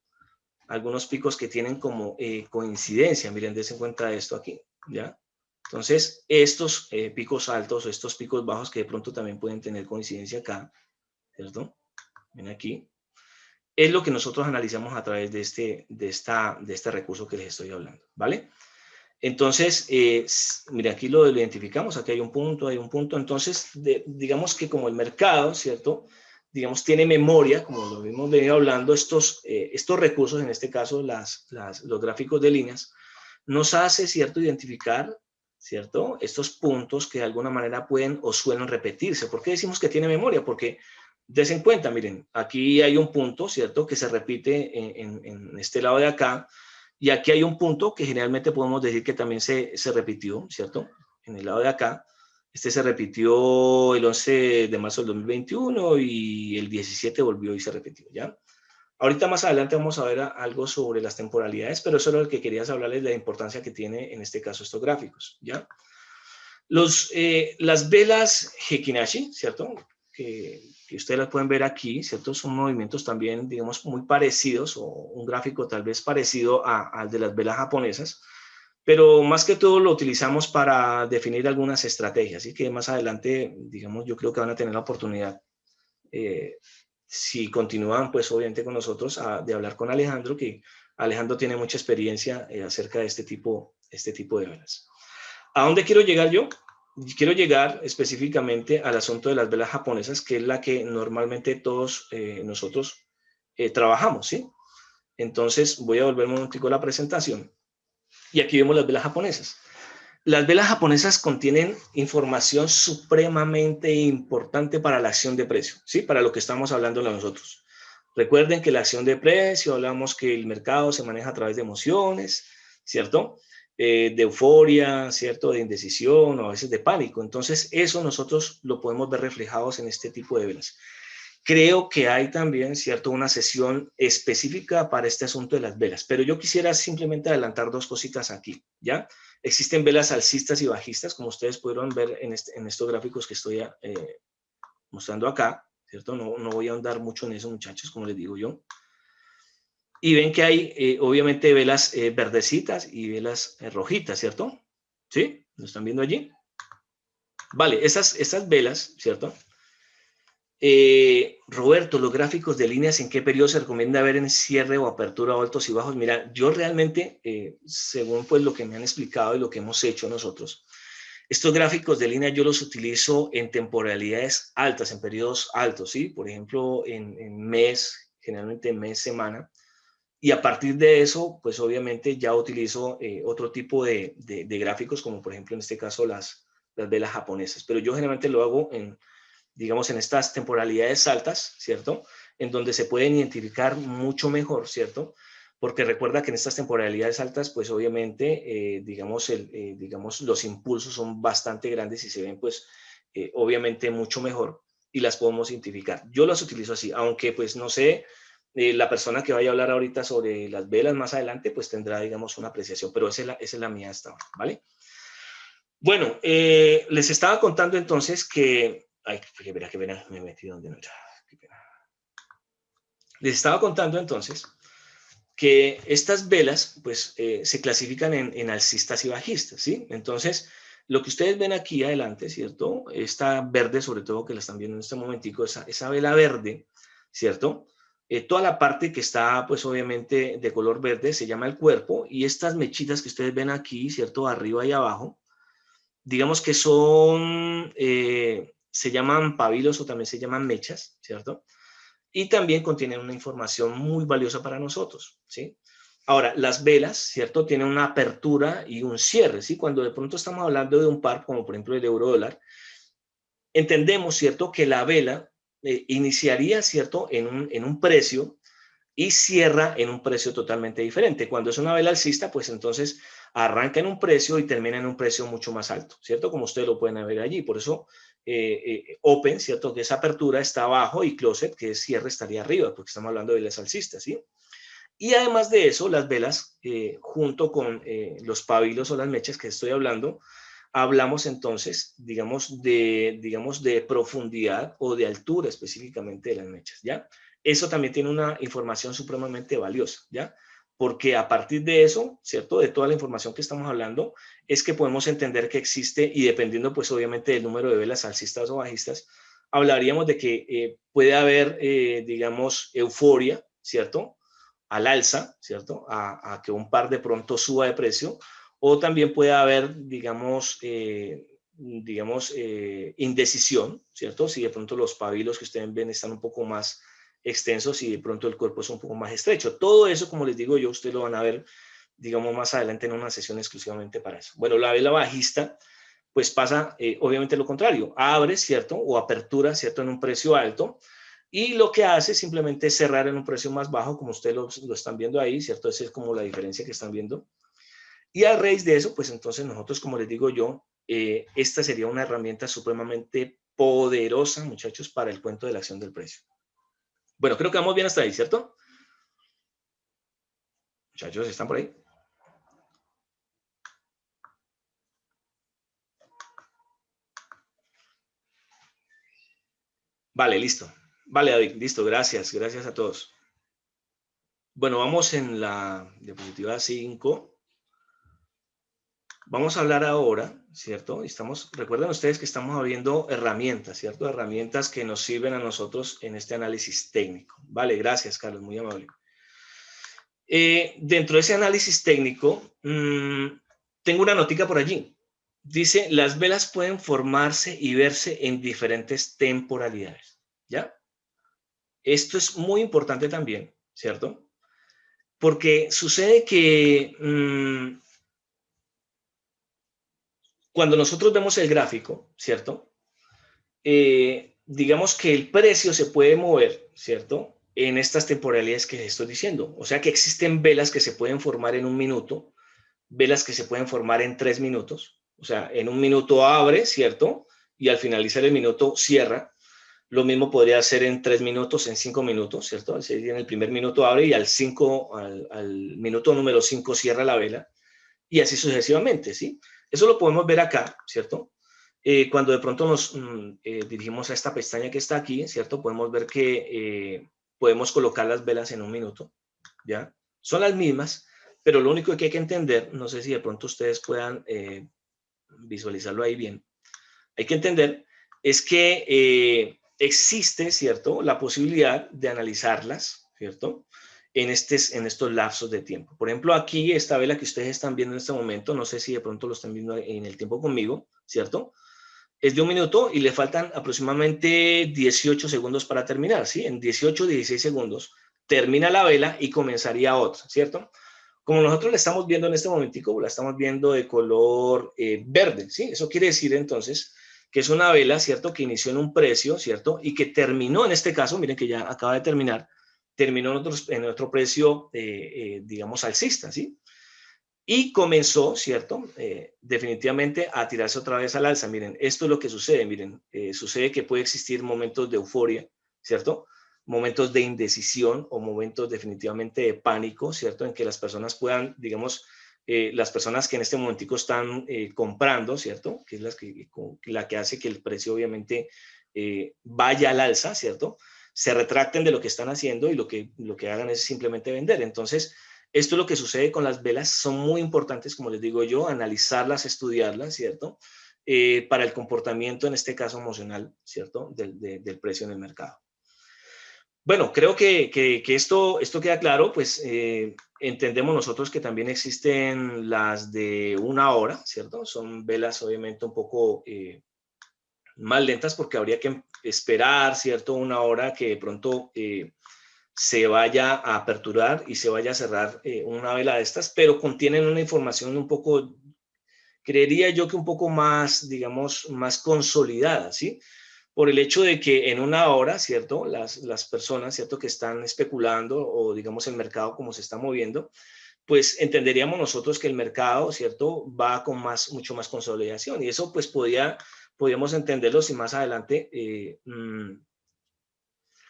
Algunos picos que tienen como coincidencia, miren, dense cuenta de esto aquí, ¿ya? Entonces, estos picos altos o estos picos bajos que de pronto también pueden tener coincidencia acá, ¿cierto? Ven aquí. Es lo que nosotros analizamos a través de este recurso que les estoy hablando, ¿vale? Entonces, mira, aquí lo identificamos, aquí hay un punto, entonces, digamos que como el mercado, ¿cierto? Digamos, tiene memoria, como lo hemos venido hablando, estos recursos, en este caso, los gráficos de líneas, nos hace, ¿cierto?, identificar, ¿cierto?, estos puntos que de alguna manera pueden o suelen repetirse. ¿Por qué decimos que tiene memoria? Porque des en cuenta, miren, aquí hay un punto, ¿cierto?, que se repite en este lado de acá, y aquí hay un punto que generalmente podemos decir que también se repitió, ¿cierto?, en el lado de acá. Este se repitió el 11 de marzo del 2021 y el 17 volvió y se repitió, ¿ya? Ahorita más adelante vamos a ver algo sobre las temporalidades, pero eso es lo que quería hablarles de la importancia que tiene en este caso estos gráficos, ¿ya? Las velas Heikin-Ashi, ¿cierto? Que ustedes las pueden ver aquí, ¿cierto? Son movimientos también, digamos, muy parecidos, o un gráfico tal vez parecido al de las velas japonesas, pero más que todo lo utilizamos para definir algunas estrategias, así que más adelante, digamos, yo creo que van a tener la oportunidad, si continúan, pues obviamente con nosotros, de hablar con Alejandro, que Alejandro tiene mucha experiencia acerca de este tipo de velas. ¿A dónde quiero llegar yo? Quiero llegar específicamente al asunto de las velas japonesas, que es la que normalmente todos nosotros trabajamos, ¿sí? Entonces voy a volver un momentico a la presentación. Y aquí vemos las velas japonesas. Las velas japonesas contienen información supremamente importante para la acción de precio, ¿sí? Para lo que estamos hablando nosotros. Recuerden que la acción de precio, hablamos que el mercado se maneja a través de emociones, ¿cierto? De euforia, ¿cierto? De indecisión o a veces de pánico. Entonces, eso nosotros lo podemos ver reflejados en este tipo de velas. Creo que hay también, ¿cierto?, una sesión específica para este asunto de las velas, pero yo quisiera simplemente adelantar dos cositas aquí, ¿ya? Existen velas alcistas y bajistas, como ustedes pudieron ver en estos gráficos que estoy mostrando acá, ¿cierto? No voy a ahondar mucho en eso, muchachos, como les digo yo. Y ven que hay, obviamente, velas verdecitas y velas rojitas, ¿cierto? ¿Sí? ¿Lo están viendo allí? Vale, estas velas, ¿cierto? Roberto, los gráficos de líneas, ¿en qué periodo se recomienda ver en cierre o apertura o altos y bajos? Mira, yo realmente, según pues lo que me han explicado y lo que hemos hecho nosotros, Estos gráficos de línea yo los utilizo en temporalidades altas, en periodos altos, ¿sí? Por ejemplo, en mes, generalmente en mes, semana. Y a partir de eso, pues obviamente ya utilizo otro tipo de gráficos, como por ejemplo en este caso las velas japonesas. Pero yo generalmente lo hago en, digamos, en estas temporalidades altas, ¿cierto? En donde se pueden identificar mucho mejor, ¿cierto? Porque recuerda que en estas temporalidades altas, pues obviamente, digamos, los impulsos son bastante grandes y se ven, pues, obviamente mucho mejor y las podemos identificar. Yo las utilizo así, aunque pues no sé, la persona que vaya a hablar ahorita sobre las velas más adelante, pues tendrá, digamos, una apreciación, pero esa es la mía hasta ahora, ¿vale? Bueno, les estaba contando entonces que... Ay, que verá, me metí donde no era. Les estaba contando entonces que estas velas pues se clasifican en alcistas y bajistas, ¿sí? Entonces, lo que ustedes ven aquí adelante, ¿cierto? Esta verde, sobre todo, que la están viendo en este momentico, esa vela verde, ¿cierto? Toda la parte que está, pues obviamente, de color verde se llama el cuerpo, y estas mechitas que ustedes ven aquí, ¿cierto? Arriba y abajo, digamos que son, se llaman pabilos o también se llaman mechas, ¿cierto? Y también contienen una información muy valiosa para nosotros, ¿sí? Ahora, las velas, ¿cierto? Tienen una apertura y un cierre, ¿sí? Cuando de pronto estamos hablando de un par, como por ejemplo el euro dólar, entendemos, ¿cierto? Que la vela iniciaría, ¿cierto? En un precio y cierra en un precio totalmente diferente. Cuando es una vela alcista, pues entonces arranca en un precio y termina en un precio mucho más alto, ¿cierto? Como ustedes lo pueden ver allí. Por eso Open, ¿cierto? Que esa apertura está abajo y Closet, que es cierre, estaría arriba, porque estamos hablando de velas alcistas, ¿sí? Y además de eso, las velas, junto con los pabilos o las mechas que estoy hablando, hablamos entonces, digamos, de profundidad o de altura específicamente de las mechas, ¿ya? Eso también tiene una información supremamente valiosa, ¿ya? Porque a partir de eso, ¿cierto? De toda la información que estamos hablando, es que podemos entender que existe, y dependiendo, pues obviamente, del número de velas alcistas o bajistas, hablaríamos de que puede haber, digamos, euforia, ¿cierto? Al alza, ¿cierto? A que un par de pronto suba de precio, o también puede haber, digamos, indecisión, ¿cierto? Si de pronto los pabilos que ustedes ven están un poco más extensos y de pronto el cuerpo es un poco más estrecho. Todo eso, como les digo yo, ustedes lo van a ver, digamos, más adelante en una sesión exclusivamente para eso. Bueno, la vela bajista, pues pasa obviamente lo contrario, abre, ¿cierto? O apertura, ¿cierto? En un precio alto, y lo que hace simplemente es cerrar en un precio más bajo, como ustedes lo están viendo ahí, ¿cierto? Esa es como la diferencia que están viendo. Y a raíz de eso, pues entonces nosotros, como les digo yo, esta sería una herramienta supremamente poderosa, muchachos, para el cuento de la acción del precio. Bueno, creo que vamos bien hasta ahí, ¿cierto? Muchachos, ¿están por ahí? Vale, listo. Vale, David, listo, gracias. Gracias a todos. Bueno, vamos en la diapositiva 5. Vamos a hablar ahora, ¿cierto? Recuerden ustedes que estamos viendo herramientas, ¿cierto? Herramientas que nos sirven a nosotros en este análisis técnico. Vale, gracias, Carlos, muy amable. Dentro de ese análisis técnico, tengo una notica por allí. Dice, las velas pueden formarse y verse en diferentes temporalidades, ¿ya? Esto es muy importante también, ¿cierto? Porque sucede que cuando nosotros vemos el gráfico, ¿cierto? Digamos que el precio se puede mover, ¿cierto? En estas temporalidades que estoy diciendo. O sea que existen velas que se pueden formar en un minuto, velas que se pueden formar en 3 minutos. O sea, en un minuto abre, ¿cierto? Y al finalizar el minuto cierra. Lo mismo podría ser en 3 minutos, en 5 minutos, ¿cierto? En el primer minuto abre y al minuto número 5 cierra la vela. Y así sucesivamente, ¿sí? Eso lo podemos ver acá, ¿cierto? Cuando de pronto nos dirigimos a esta pestaña que está aquí, ¿cierto? Podemos ver que podemos colocar las velas en un minuto, ¿ya? Son las mismas, pero lo único que hay que entender, no sé si de pronto ustedes puedan visualizarlo ahí bien, hay que entender es que existe, ¿cierto? La posibilidad de analizarlas, ¿cierto? en estos lapsos de tiempo. Por ejemplo, aquí esta vela que ustedes están viendo en este momento, no sé si de pronto lo están viendo en el tiempo conmigo, ¿cierto? Es de 1 minuto y le faltan aproximadamente 18 segundos para terminar, ¿sí? En 18, 16 segundos termina la vela y comenzaría otra, ¿cierto? Como nosotros la estamos viendo en este momentico, la estamos viendo de color verde, ¿sí? Eso quiere decir entonces que es una vela, ¿cierto? Que inició en un precio, ¿cierto? Y que terminó en este caso, miren que ya acaba de terminar, terminó en otro precio, digamos, alcista, ¿sí? Y comenzó, ¿cierto? Definitivamente a tirarse otra vez al alza. Miren, esto es lo que sucede, miren, sucede que puede existir momentos de euforia, ¿cierto? Momentos de indecisión o momentos definitivamente de pánico, ¿cierto? En que las personas puedan, digamos, las personas que en este momentico están comprando, ¿cierto? Que es la que hace que el precio obviamente vaya al alza, ¿cierto? Se retracten de lo que están haciendo y lo que hagan es simplemente vender. Entonces, esto es lo que sucede con las velas, son muy importantes, como les digo yo, analizarlas, estudiarlas, ¿cierto? Para el comportamiento, en este caso emocional, ¿cierto? Del precio en el mercado. Bueno, creo que esto queda claro, pues entendemos nosotros que también existen las de 1 hora, ¿cierto? Son velas obviamente un poco más lentas porque habría que esperar, ¿cierto? 1 hora que de pronto se vaya a aperturar y se vaya a cerrar una vela de estas, pero contienen una información un poco, creería yo que un poco más, digamos, más consolidada, ¿sí? Por el hecho de que en 1 hora, ¿cierto? Las personas, ¿cierto? Que están especulando o digamos el mercado como se está moviendo, pues entenderíamos nosotros que el mercado, ¿cierto? Va con mucho más consolidación y eso pues podríamos entenderlo si más adelante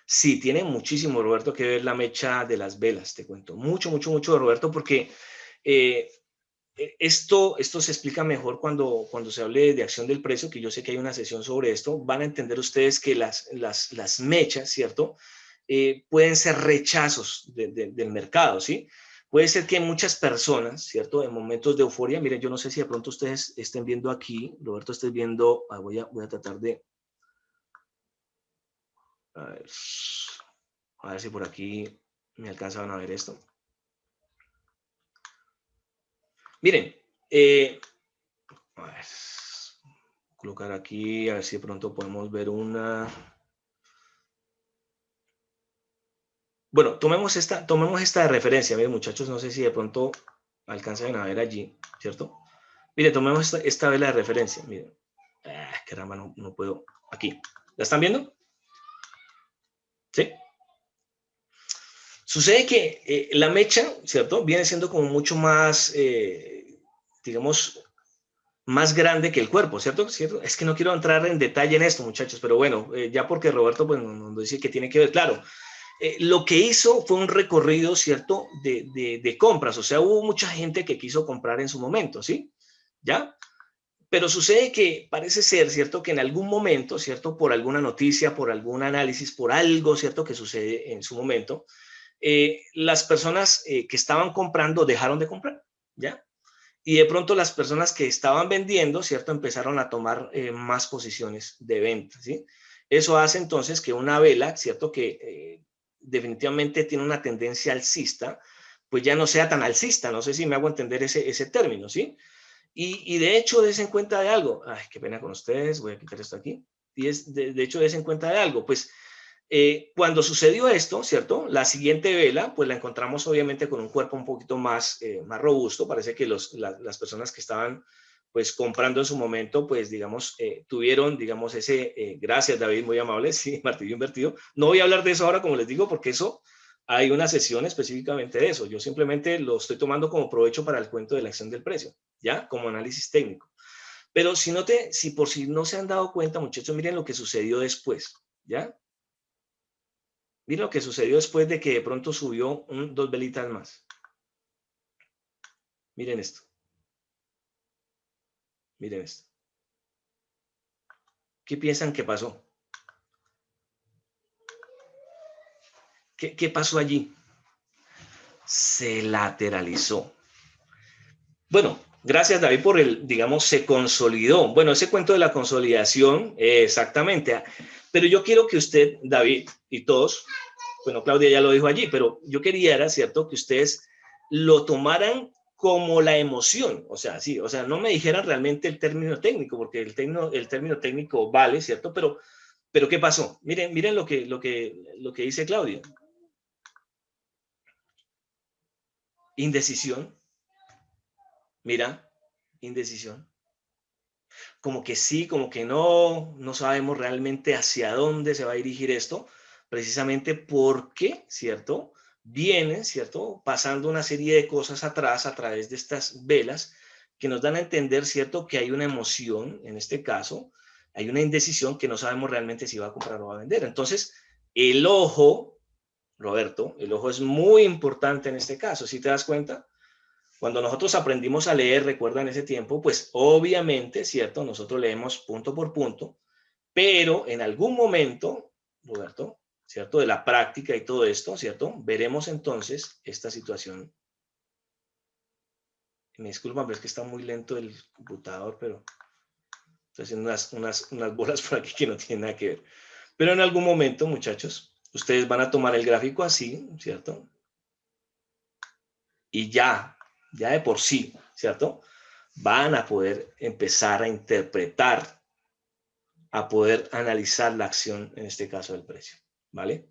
sí, tiene muchísimo, Roberto, que ver la mecha de las velas, te cuento. Mucho, mucho, mucho, Roberto, porque eh, esto se explica mejor cuando se hable de acción del precio, que yo sé que hay una sesión sobre esto. Van a entender ustedes que las mechas, ¿cierto? Pueden ser rechazos del mercado, ¿sí? Puede ser que muchas personas, ¿cierto? En momentos de euforia, miren, yo no sé si de pronto ustedes estén viendo aquí, Roberto, estés viendo, voy a tratar de... A ver si por aquí me alcanzan a ver esto. Miren, a ver, colocar aquí, a ver si de pronto podemos ver una. Bueno, tomemos esta de referencia. Miren, muchachos, no sé si de pronto alcanzan a ver allí, ¿cierto? Miren, tomemos esta vela de referencia. Miren, caramba, no puedo. Aquí, ¿la están viendo? ¿Sí? Sucede que la mecha, ¿cierto? Viene siendo como mucho más, digamos, más grande que el cuerpo, ¿cierto? ¿Cierto? Es que no quiero entrar en detalle en esto, muchachos, pero bueno, ya porque Roberto pues, nos dice que tiene que ver, claro, lo que hizo fue un recorrido, ¿cierto? De compras, o sea, hubo mucha gente que quiso comprar en su momento, ¿sí? ¿Ya? Pero sucede que parece ser, ¿cierto? Que en algún momento, ¿cierto? Por alguna noticia, por algún análisis, por algo, ¿cierto? Que sucede en su momento, las personas que estaban comprando dejaron de comprar, ¿ya? Y de pronto las personas que estaban vendiendo, ¿cierto? Empezaron a tomar más posiciones de venta, ¿sí? Eso hace entonces que una vela, ¿cierto? Que definitivamente tiene una tendencia alcista, pues ya no sea tan alcista. No sé si me hago entender ese término, ¿sí? Y de hecho, des en cuenta de algo. Ay, qué pena con ustedes. Voy a quitar esto aquí. Y de hecho, des en cuenta de algo. Pues cuando sucedió esto, ¿cierto? La siguiente vela, pues la encontramos obviamente con un cuerpo un poquito más robusto. Parece que las personas que estaban pues comprando en su momento, pues digamos, tuvieron, digamos, gracias David, muy amable, sí, martillo invertido. No voy a hablar de eso ahora, como les digo, porque eso, hay una sesión específicamente de eso. Yo simplemente lo estoy tomando como provecho para el cuento de la acción del precio, ¿ya? Como análisis técnico. Pero si por si no se han dado cuenta, muchachos, miren lo que sucedió después, ¿ya? Miren lo que sucedió después de que de pronto subió 2 velitas más. Miren esto. Miren esto. ¿Qué piensan que pasó? ¿Qué pasó allí? Se lateralizó. Bueno, gracias David por digamos, se consolidó. Bueno, ese cuento de la consolidación, exactamente. Pero yo quiero que usted, David, y todos, bueno, Claudia ya lo dijo allí, pero yo quería, era cierto, que ustedes lo tomaran como la emoción, o sea, sí, o sea, no me dijeran realmente el término técnico, porque el término técnico vale, ¿cierto? Pero ¿qué pasó? Miren lo que dice Claudia. Indecisión, mira, indecisión. Como que sí, como que no, no sabemos realmente hacia dónde se va a dirigir esto, precisamente porque, ¿cierto? Viene, ¿cierto? Pasando una serie de cosas atrás a través de estas velas que nos dan a entender, ¿cierto? Que hay una emoción, en este caso, hay una indecisión que no sabemos realmente si va a comprar o va a vender. Entonces, el ojo, Roberto, el ojo es muy importante en este caso, ¿sí te das cuenta? Cuando nosotros aprendimos a leer, recuerda en ese tiempo, pues obviamente, ¿cierto? Nosotros leemos punto por punto, pero en algún momento, Roberto, ¿cierto? De la práctica y todo esto, ¿cierto? Veremos entonces esta situación. Me disculpan, pero es que está muy lento el computador, pero estoy haciendo unas bolas por aquí que no tienen nada que ver. Pero en algún momento, muchachos, ustedes van a tomar el gráfico así, ¿cierto? Y ya de por sí, ¿cierto? Van a poder empezar a interpretar, a poder analizar la acción, en este caso del precio, ¿vale?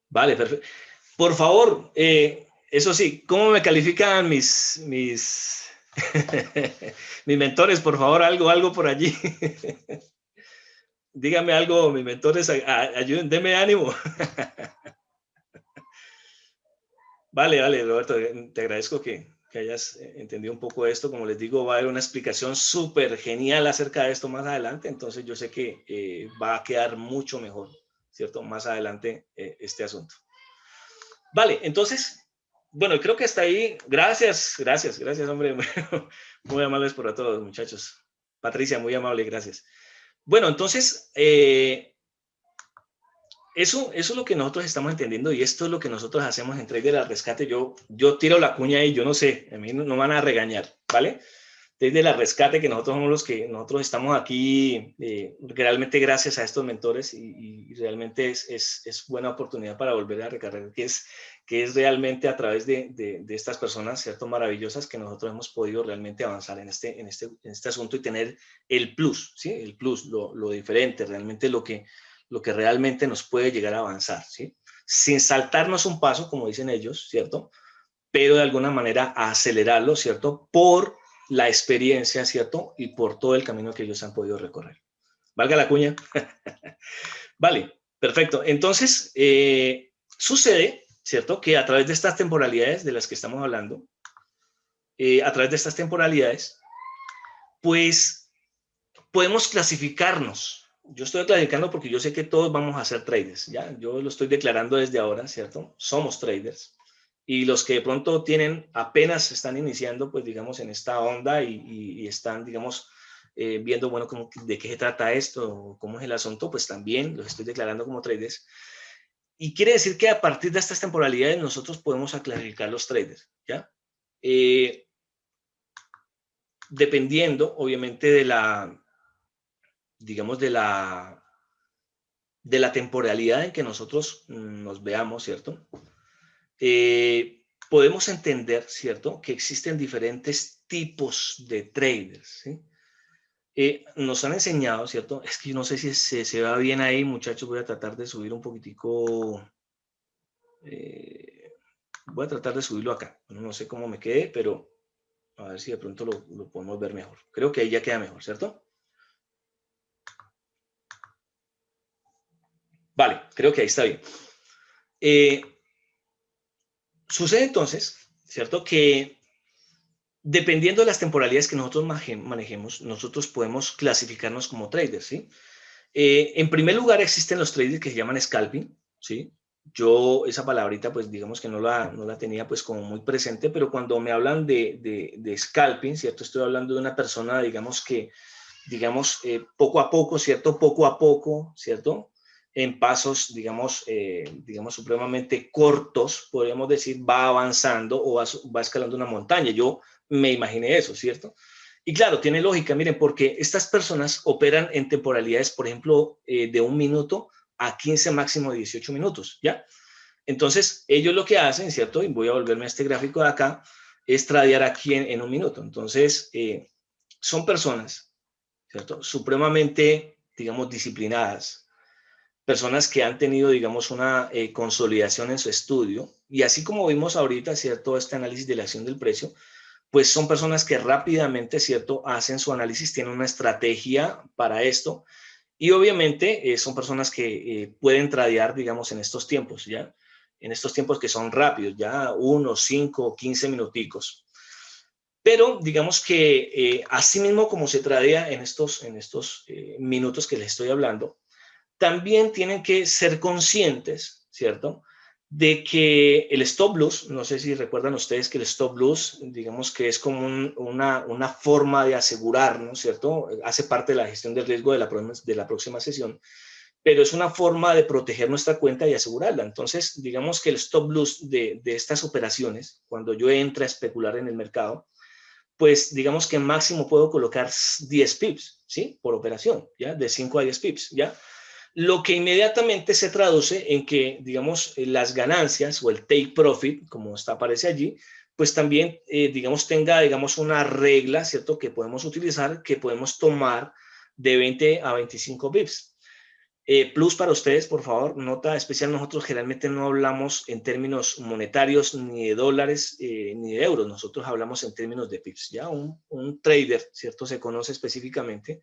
Vale, perfecto. Por favor, eso sí, ¿cómo me califican mis mis mentores? Por favor, algo por allí. Dígame algo, mis mentores, ayuden, denme ánimo. Vale, Roberto, te agradezco que hayas entendido un poco esto. Como les digo, va a haber una explicación súper genial acerca de esto más adelante, entonces yo sé que va a quedar mucho mejor, ¿cierto? Más adelante este asunto. Vale, entonces, bueno, creo que hasta ahí. Gracias, hombre. Muy amables por todos, muchachos. Patricia, muy amable, gracias. Bueno, entonces, eso es lo que nosotros estamos entendiendo y esto es lo que nosotros hacemos en Trader al Rescate. Yo tiro la cuña y yo no sé, a mí no van a regañar, ¿vale? Desde la Rescate, que nosotros somos los que nosotros estamos aquí realmente gracias a estos mentores y realmente es buena oportunidad para volver a recargar, que es realmente a través de estas personas, ¿cierto? Maravillosas que nosotros hemos podido realmente avanzar en este asunto y tener el plus, ¿sí? El plus, lo diferente, realmente lo que realmente nos puede llegar a avanzar, ¿sí? Sin saltarnos un paso, como dicen ellos, ¿cierto? Pero de alguna manera a acelerarlo, ¿cierto? Por la experiencia, ¿cierto? Y por todo el camino que ellos han podido recorrer. Valga la cuña. Vale, perfecto. Entonces, sucede, ¿cierto? Que a través de estas temporalidades de las que estamos hablando, a través de estas temporalidades, pues podemos clasificarnos. Yo estoy clasificando porque yo sé que todos vamos a ser traders, ¿ya? Yo lo estoy declarando desde ahora, ¿cierto? Somos traders. Y los que de pronto apenas están iniciando, pues digamos, en esta onda y están, digamos, viendo, bueno, de qué se trata esto, cómo es el asunto, pues también los estoy declarando como traders. Y quiere decir que a partir de estas temporalidades nosotros podemos clasificar los traders, ¿ya? Dependiendo, obviamente, digamos, de la temporalidad en que nosotros nos veamos, ¿cierto? Podemos entender, ¿cierto?, que existen diferentes tipos de traders, ¿sí? Nos han enseñado, ¿cierto? Es que yo no sé si se va bien ahí, muchachos, voy a tratar de subir un poquitico, voy a tratar de subirlo acá, no sé cómo me quede, pero a ver si de pronto lo podemos ver mejor. Creo que ahí ya queda mejor, ¿cierto? Vale, creo que ahí está bien. Sucede entonces, ¿cierto?, que dependiendo de las temporalidades que nosotros manejemos, nosotros podemos clasificarnos como traders, ¿sí? En primer lugar, existen los traders que se llaman scalping, ¿sí? Yo esa palabrita, pues digamos que no la tenía pues como muy presente, pero cuando me hablan de scalping, ¿cierto? Estoy hablando de una persona, digamos que, poco a poco, ¿cierto? Poco a poco, ¿cierto? En pasos, digamos supremamente cortos, podríamos decir, va avanzando o va escalando una montaña. Yo me imaginé eso, ¿cierto? Y claro, tiene lógica, miren, porque estas personas operan en temporalidades, por ejemplo, de 1 minuto a 15, máximo 18 minutos, ¿ya? Entonces, ellos lo que hacen, ¿cierto? Y voy a volverme a este gráfico de acá, es tradear aquí en 1 minuto. Entonces, son personas, ¿cierto? Supremamente, digamos, disciplinadas, personas que han tenido, digamos, una consolidación en su estudio. Y así como vimos ahorita, ¿cierto? Este análisis de la acción del precio, pues son personas que rápidamente, ¿cierto? Hacen su análisis, tienen una estrategia para esto. Y obviamente son personas que pueden tradear, digamos, en estos tiempos, ¿ya? En estos tiempos que son rápidos, ya 1, 5, 15 minuticos. Pero digamos que así mismo como se tradea en estos minutos que les estoy hablando, también tienen que ser conscientes, ¿cierto? De que el stop loss, no sé si recuerdan ustedes que el stop loss, digamos que es como una forma de asegurarnos, ¿cierto? Hace parte de la gestión del riesgo de la próxima sesión, pero es una forma de proteger nuestra cuenta y asegurarla. Entonces, digamos que el stop loss de estas operaciones, cuando yo entro a especular en el mercado, pues digamos que máximo puedo colocar 10 pips, ¿sí? Por operación, ¿ya? De 5 a 10 pips, ¿ya? Lo que inmediatamente se traduce en que, digamos, las ganancias o el take profit, como aparece allí, pues también, digamos, tenga, digamos, una regla, ¿cierto? Que podemos utilizar, que podemos tomar de 20 a 25 pips. Plus para ustedes, por favor, nota especial, nosotros generalmente no hablamos en términos monetarios ni de dólares ni de euros, nosotros hablamos en términos de pips, ¿ya? Un trader, ¿cierto? Se conoce específicamente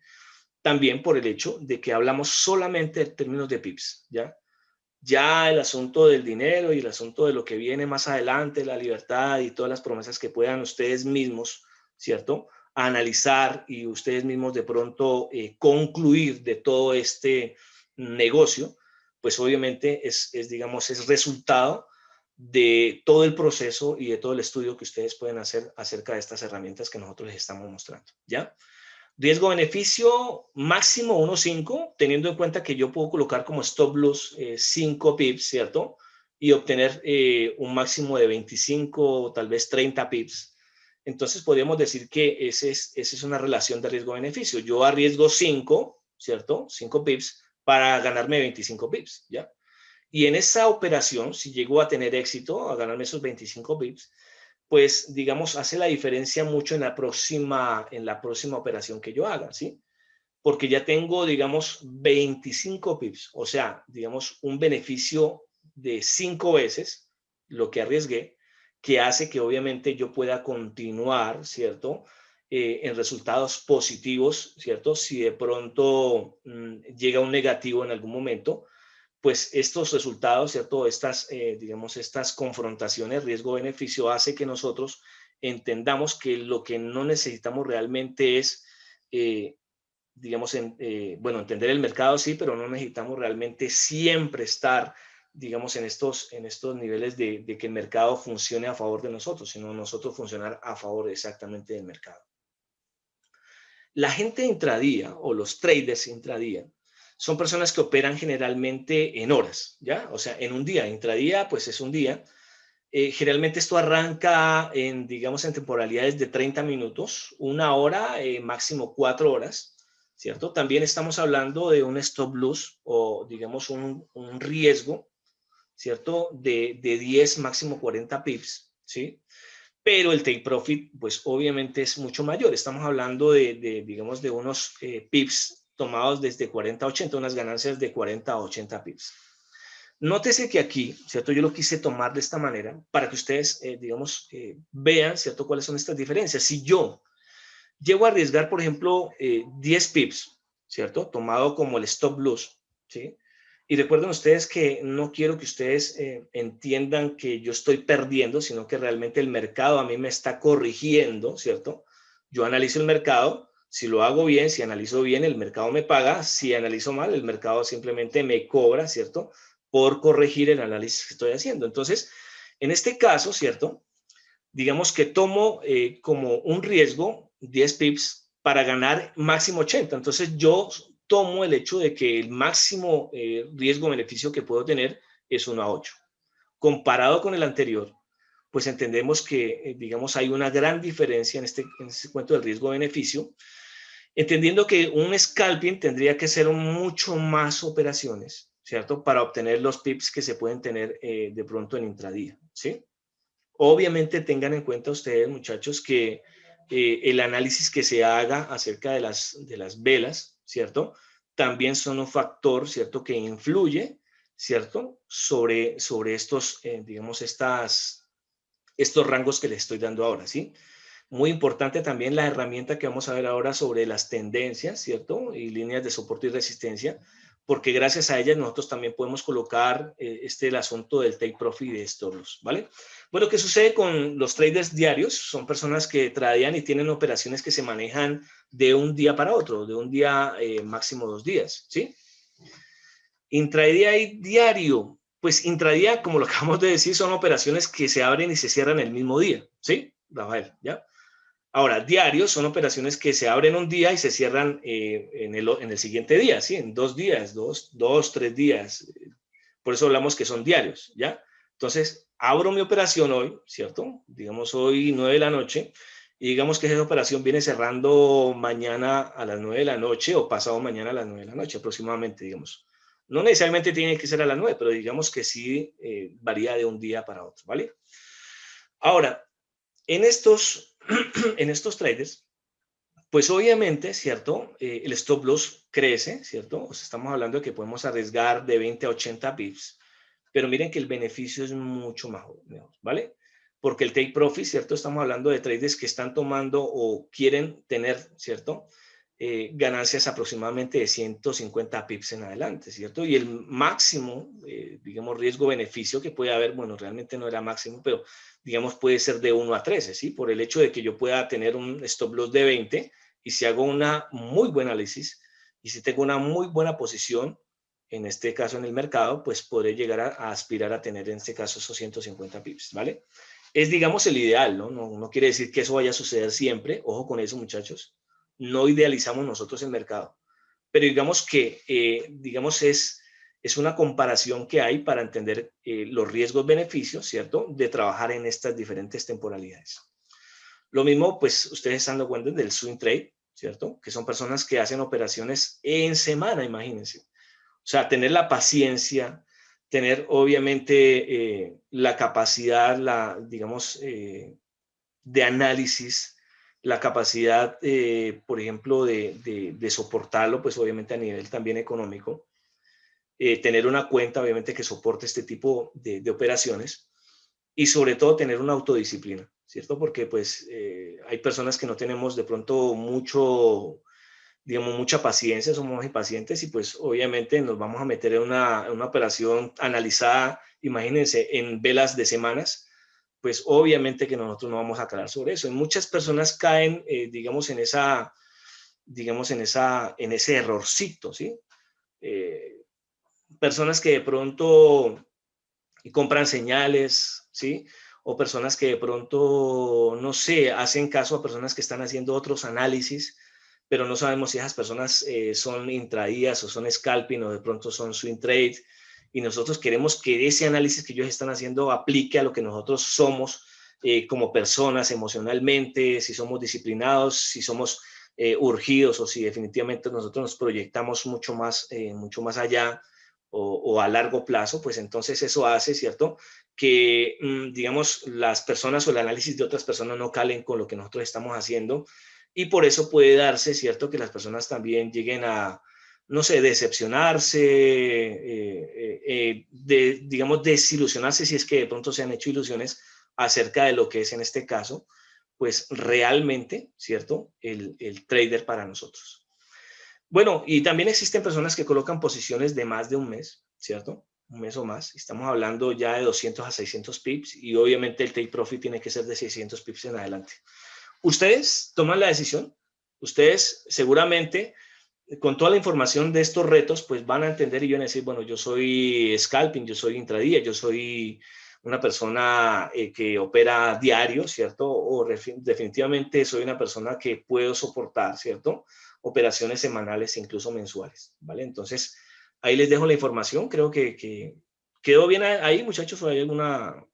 también por el hecho de que hablamos solamente en términos de pips, ¿ya? Ya el asunto del dinero y el asunto de lo que viene más adelante, la libertad y todas las promesas que puedan ustedes mismos, ¿cierto? Analizar y ustedes mismos de pronto concluir de todo este negocio, pues obviamente digamos, es resultado de todo el proceso y de todo el estudio que ustedes pueden hacer acerca de estas herramientas que nosotros les estamos mostrando, ¿ya? Riesgo-beneficio máximo 1.5, teniendo en cuenta que yo puedo colocar como stop loss 5 pips, ¿cierto? Y obtener un máximo de 25, tal vez 30 pips. Entonces podríamos decir que esa es una relación de riesgo-beneficio. Yo arriesgo 5, ¿cierto? 5 pips para ganarme 25 pips, ¿ya? Y en esa operación, si llego a tener éxito, a ganarme esos 25 pips, pues digamos, hace la diferencia mucho en la próxima operación que yo haga, ¿sí? Porque ya tengo, digamos, 25 pips, o sea, digamos, un beneficio de 5 veces lo que arriesgué, que hace que obviamente yo pueda continuar, ¿cierto? En resultados positivos, ¿cierto? Si de pronto llega un negativo en algún momento, pues estos resultados, ¿cierto? Digamos, estas confrontaciones riesgo-beneficio hace que nosotros entendamos que lo que no necesitamos realmente es, digamos, bueno, entender el mercado sí, pero no necesitamos realmente siempre estar, digamos, en estos niveles de que el mercado funcione a favor de nosotros, sino nosotros funcionar a favor exactamente del mercado. La gente intradía o los traders intradía son personas que operan generalmente en horas, ¿ya? O sea, en un día. Intradía, pues es un día. Generalmente esto arranca digamos, en temporalidades de 30 minutos, 1 hora, máximo 4 horas, ¿cierto? También estamos hablando de un stop loss o, digamos, un riesgo, ¿cierto? De 10, máximo 40 pips, ¿sí? Pero el take profit, pues obviamente es mucho mayor. Estamos hablando digamos, de unos pips tomados desde 40 a 80, unas ganancias de 40 a 80 pips. Nótese que aquí, ¿cierto? Yo lo quise tomar de esta manera para que ustedes, digamos, vean, ¿cierto? Cuáles son estas diferencias. Si yo llego a arriesgar, por ejemplo, 10 pips, ¿cierto? Tomado como el stop loss, ¿sí? Y recuerden ustedes que no quiero que ustedes entiendan que yo estoy perdiendo, sino que realmente el mercado a mí me está corrigiendo, ¿cierto? Yo analizo el mercado, si lo hago bien, si analizo bien, el mercado me paga, si analizo mal, el mercado simplemente me cobra, ¿cierto? Por corregir el análisis que estoy haciendo. Entonces, en este caso, ¿cierto? Digamos que tomo como un riesgo 10 pips para ganar máximo 80. Entonces yo tomo el hecho de que el máximo riesgo-beneficio que puedo tener es 1 a 8. Comparado con el anterior, pues entendemos que, digamos, hay una gran diferencia en este cuento del riesgo-beneficio, entendiendo que un scalping tendría que ser mucho más operaciones, ¿cierto? Para obtener los pips que se pueden tener de pronto en intradía, ¿sí? Obviamente tengan en cuenta ustedes, muchachos, que el análisis que se haga acerca de las velas, ¿cierto? También son un factor, ¿cierto? Que influye, ¿cierto? Sobre estos, digamos, estos rangos que les estoy dando ahora, ¿sí? Muy importante también la herramienta que vamos a ver ahora sobre las tendencias, ¿cierto? Y líneas de soporte y resistencia, porque gracias a ellas nosotros también podemos colocar el asunto del take profit y de stop loss, ¿vale? Bueno, ¿qué sucede con los traders diarios? Son personas que tradean y tienen operaciones que se manejan de un día para otro, de un día máximo 2 días, ¿sí? Intradía y diario, pues intradía, como lo acabamos de decir, son operaciones que se abren y se cierran el mismo día, ¿sí? Rafael, ¿ya? Ahora, diarios son operaciones que se abren un día y se cierran en el siguiente día, ¿sí? En 2 días, dos, 3 días. Por eso hablamos que son diarios, ¿ya? Entonces, abro mi operación hoy, ¿cierto? Digamos hoy 9 de la noche, y digamos que esa operación viene cerrando mañana a las 9 de la noche o pasado mañana a las 9 de la noche aproximadamente, digamos. No necesariamente tiene que ser a las 9, pero digamos que sí varía de un día para otro, ¿vale? Ahora, en estos, en estos traders, pues obviamente, ¿cierto? El stop loss crece, ¿cierto? O sea, estamos hablando de que podemos arriesgar de 20 a 80 pips, pero miren que el beneficio es mucho mejor, ¿vale? Porque el take profit, ¿cierto? Estamos hablando de traders que están tomando o quieren tener, ¿cierto? Ganancias aproximadamente de 150 pips en adelante, ¿cierto? Y el máximo, digamos, riesgo-beneficio que puede haber, bueno, realmente no era máximo, pero digamos puede ser de 1 a 13, ¿sí? Por el hecho de que yo pueda tener un stop loss de 20 y si hago una muy buen análisis y si tengo una muy buena posición, en este caso en el mercado, pues podré llegar a aspirar a tener en este caso esos 150 pips, ¿vale? Es, digamos, el ideal, ¿no? No quiere decir que eso vaya a suceder siempre, ojo con eso, muchachos. No idealizamos nosotros el mercado, pero digamos que, digamos, es una comparación que hay para entender los riesgos-beneficios, ¿cierto? De trabajar en estas diferentes temporalidades. Lo mismo, pues, ustedes están dando cuenta del swing trade, ¿cierto? Que son personas que hacen operaciones en semana, imagínense. O sea, tener la paciencia, tener obviamente la capacidad, digamos, de análisis, la capacidad, por ejemplo, de soportarlo, pues obviamente a nivel también económico, tener una cuenta, obviamente, que soporte este tipo de operaciones y sobre todo tener una autodisciplina, ¿cierto? Porque pues hay personas que no tenemos de pronto digamos, mucha paciencia, somos muy impacientes y pues obviamente nos vamos a meter en una operación analizada, imagínense, en velas de semanas, pues obviamente que nosotros no vamos a aclarar sobre eso. Y muchas personas caen, digamos, en ese errorcito, ¿sí? Eh, personas que de pronto compran señales, ¿sí? O personas que de pronto, no sé, hacen caso a personas que están haciendo otros análisis, pero no sabemos si esas personas son intraídas o son scalping o de pronto son swing trade. Y nosotros queremos que ese análisis que ellos están haciendo aplique a lo que nosotros somos como personas emocionalmente, si somos disciplinados, si somos urgidos o si definitivamente nosotros nos proyectamos mucho más allá o a largo plazo, pues entonces eso hace, ¿cierto? Que, digamos, las personas o el análisis de otras personas no calen con lo que nosotros estamos haciendo y por eso puede darse, ¿cierto? Que las personas también lleguen a, no sé, decepcionarse, digamos, desilusionarse si es que de pronto se han hecho ilusiones acerca de lo que es en este caso, pues realmente, ¿cierto? El trader para nosotros. Bueno, y también existen personas que colocan posiciones de más de un mes, ¿cierto? Un mes o más. Estamos hablando ya de 200 a 600 pips y obviamente el take profit tiene que ser de 600 pips en adelante. Ustedes toman la decisión. Ustedes seguramente con toda la información de estos retos, pues van a entender y van a decir, bueno, yo soy scalping, yo soy intradía, yo soy una persona que opera diario, ¿cierto? O definitivamente soy una persona que puedo soportar, ¿cierto? Operaciones semanales e incluso mensuales, ¿vale? Entonces, ahí les dejo la información. Creo que quedó bien ahí, muchachos, o hay alguna...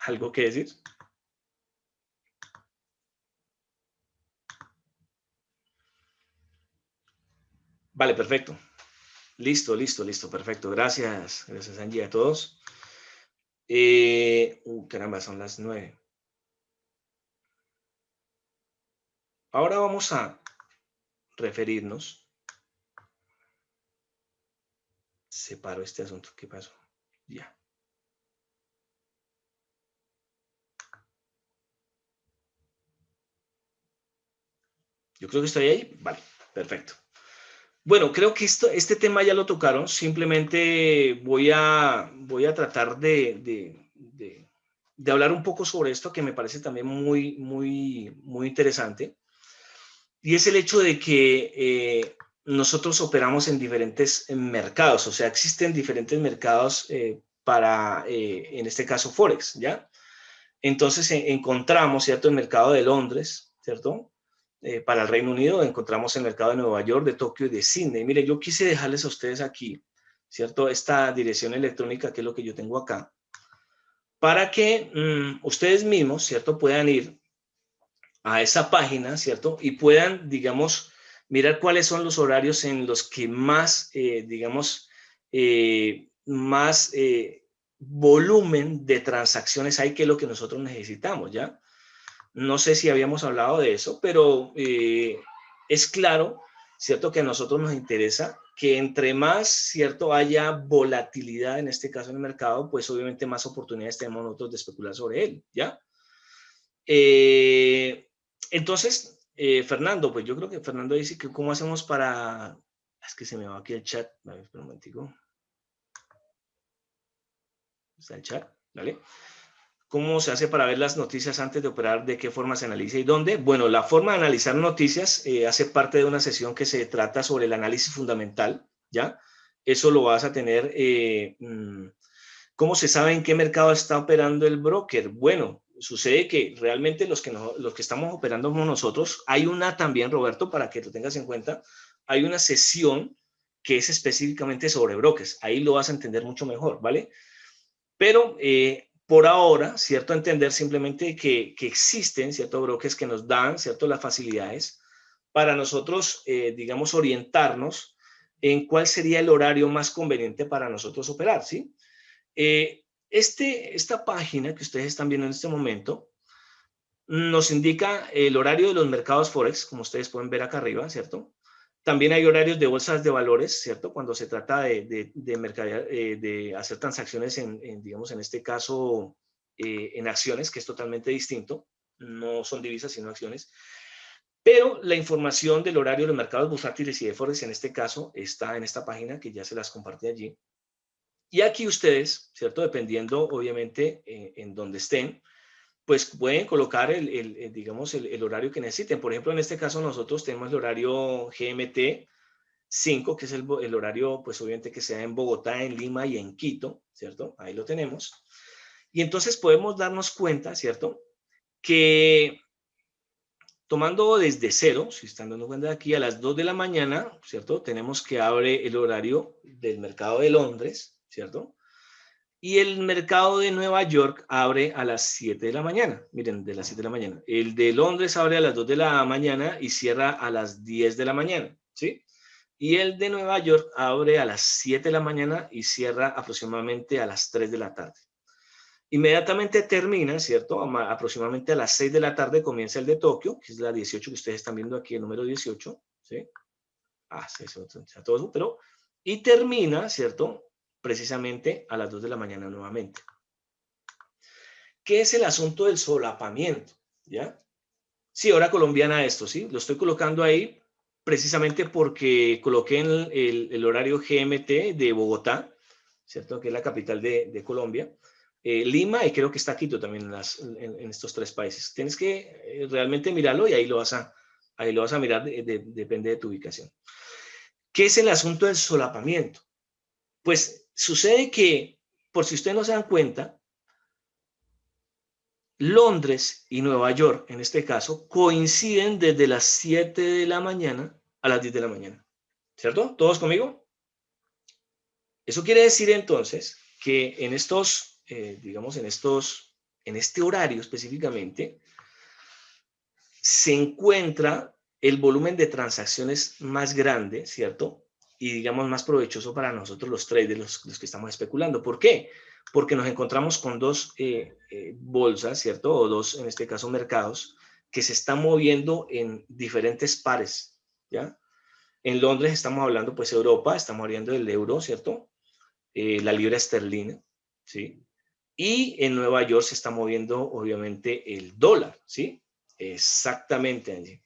¿Algo que decir? Vale, perfecto. Listo, listo, listo, perfecto. Gracias, gracias Angie a todos. Caramba, son las 9. Ahora vamos a referirnos. Separo este asunto. ¿Qué pasó? Ya. Yo creo que estoy ahí. Vale, perfecto. Bueno, creo que este tema ya lo tocaron. Simplemente voy a tratar de hablar un poco sobre esto que me parece también muy interesante. Y es el hecho de que nosotros operamos en diferentes mercados. O sea, existen diferentes mercados para, en este caso, Forex, ¿ya? Entonces encontramos, ¿cierto?, el mercado de Londres, ¿cierto? Para el Reino Unido encontramos el mercado de Nueva York, de Tokio y de Sydney. Mire, yo quise dejarles a ustedes aquí, ¿cierto? Esta dirección electrónica, que es lo que yo tengo acá, para que ustedes mismos, ¿cierto?, puedan ir a esa página, ¿cierto? Y puedan, digamos, mirar cuáles son los horarios en los que más, digamos, más volumen de transacciones hay, que es lo que nosotros necesitamos, ¿ya? No sé si habíamos hablado de eso, pero es claro, ¿cierto?, que a nosotros nos interesa que entre más, ¿cierto?, haya volatilidad, en este caso en el mercado, pues obviamente más oportunidades tenemos nosotros de especular sobre él, ¿ya? Entonces, Fernando, pues yo creo que Fernando dice que cómo hacemos para... Es que se me va aquí el chat. A ver, espera un momentico. Está el chat, ¿vale? ¿Cómo se hace para ver las noticias antes de operar? ¿De qué forma se analiza y dónde? Bueno, la forma de analizar noticias hace parte de una sesión que se trata sobre el análisis fundamental, ¿ya? Eso lo vas a tener... ¿Cómo se sabe en qué mercado está operando el broker? Bueno, sucede que realmente los que estamos operando como nosotros, hay una también, Roberto, para que lo tengas en cuenta, hay una sesión que es específicamente sobre brokers. Ahí lo vas a entender mucho mejor, ¿vale? Pero por ahora, ¿cierto? Entender simplemente que existen, ¿cierto?, brokers que nos dan, ¿cierto?, las facilidades para nosotros, digamos, orientarnos en cuál sería el horario más conveniente para nosotros operar, ¿sí? Esta página que ustedes están viendo en este momento nos indica el horario de los mercados Forex, como ustedes pueden ver acá arriba, ¿cierto? También hay horarios de bolsas de valores, ¿cierto? Cuando se trata de hacer transacciones digamos, en este caso, en acciones, que es totalmente distinto. No son divisas, sino acciones. Pero la información del horario de los mercados bursátiles y de Forex, en este caso, está en esta página que ya se las compartí allí. Y aquí ustedes, ¿cierto? Dependiendo, obviamente, en donde estén, pues pueden colocar digamos, el horario que necesiten. Por ejemplo, en este caso nosotros tenemos el horario GMT 5, que es el horario, pues obviamente que sea en Bogotá, en Lima y en Quito, ¿cierto? Ahí lo tenemos. Y entonces podemos darnos cuenta, ¿cierto?, que tomando desde cero, si están dando cuenta aquí, a las 2 de la mañana, ¿cierto?, tenemos que abre el horario del mercado de Londres, ¿cierto? Y el mercado de Nueva York abre a las 7 de la mañana. Miren, de las 7 de la mañana. El de Londres abre a las 2 de la mañana y cierra a las 10 de la mañana, ¿sí? Y el de Nueva York abre a las 7 de la mañana y cierra aproximadamente a las 3 de la tarde. Inmediatamente termina, ¿cierto? Aproximadamente a las 6 de la tarde comienza el de Tokio, que es la 18 que ustedes están viendo aquí, el número 18, ¿sí? Sí, todo eso, pero... Y termina, ¿cierto?, precisamente a las 2 de la mañana nuevamente. ¿Qué es el asunto del solapamiento? ¿Ya? Sí, hora colombiana esto, ¿sí? Lo estoy colocando ahí precisamente porque coloqué en el horario GMT de Bogotá, ¿cierto?, que es la capital de Colombia, Lima, y creo que está Quito también en estos tres países. Tienes que realmente mirarlo y ahí lo vas a mirar, depende de tu ubicación. ¿Qué es el asunto del solapamiento? Pues sucede que, por si ustedes no se dan cuenta, Londres y Nueva York, en este caso, coinciden desde las 7 de la mañana a las 10 de la mañana. ¿Cierto? ¿Todos conmigo? Eso quiere decir entonces que en estos, digamos, en estos en este horario específicamente, se encuentra el volumen de transacciones más grande, ¿cierto? Y digamos más provechoso para nosotros los traders, los que estamos especulando. ¿Por qué? Porque nos encontramos con dos bolsas, ¿cierto? O dos, en este caso, mercados que se están moviendo en diferentes pares, ¿ya? En Londres estamos hablando, pues, Europa, estamos hablando del euro, ¿cierto? La libra esterlina, ¿sí? Y en Nueva York se está moviendo, obviamente, el dólar, ¿sí? Exactamente allí.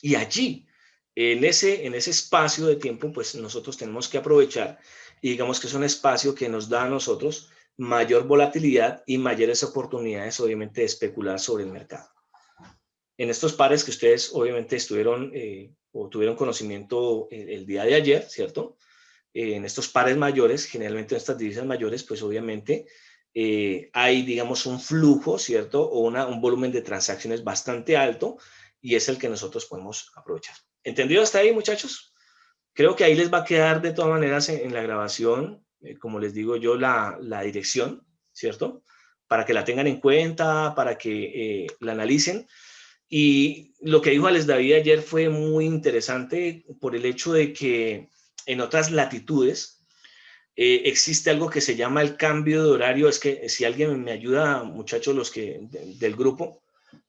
Y allí, en ese espacio de tiempo, pues nosotros tenemos que aprovechar y digamos que es un espacio que nos da a nosotros mayor volatilidad y mayores oportunidades, obviamente, de especular sobre el mercado. En estos pares que ustedes, obviamente, estuvieron o tuvieron conocimiento el día de ayer, ¿cierto? En estos pares mayores, generalmente en estas divisas mayores, pues obviamente hay, digamos, un flujo, ¿cierto? O un volumen de transacciones bastante alto y es el que nosotros podemos aprovechar. ¿Entendido hasta ahí, muchachos? Creo que ahí les va a quedar de todas maneras en la grabación, como les digo yo, la dirección, ¿cierto? Para que la tengan en cuenta, para que la analicen. Y lo que dijo Alex David ayer fue muy interesante por el hecho de que en otras latitudes existe algo que se llama el cambio de horario. Es que si alguien me ayuda, muchachos, los que del grupo,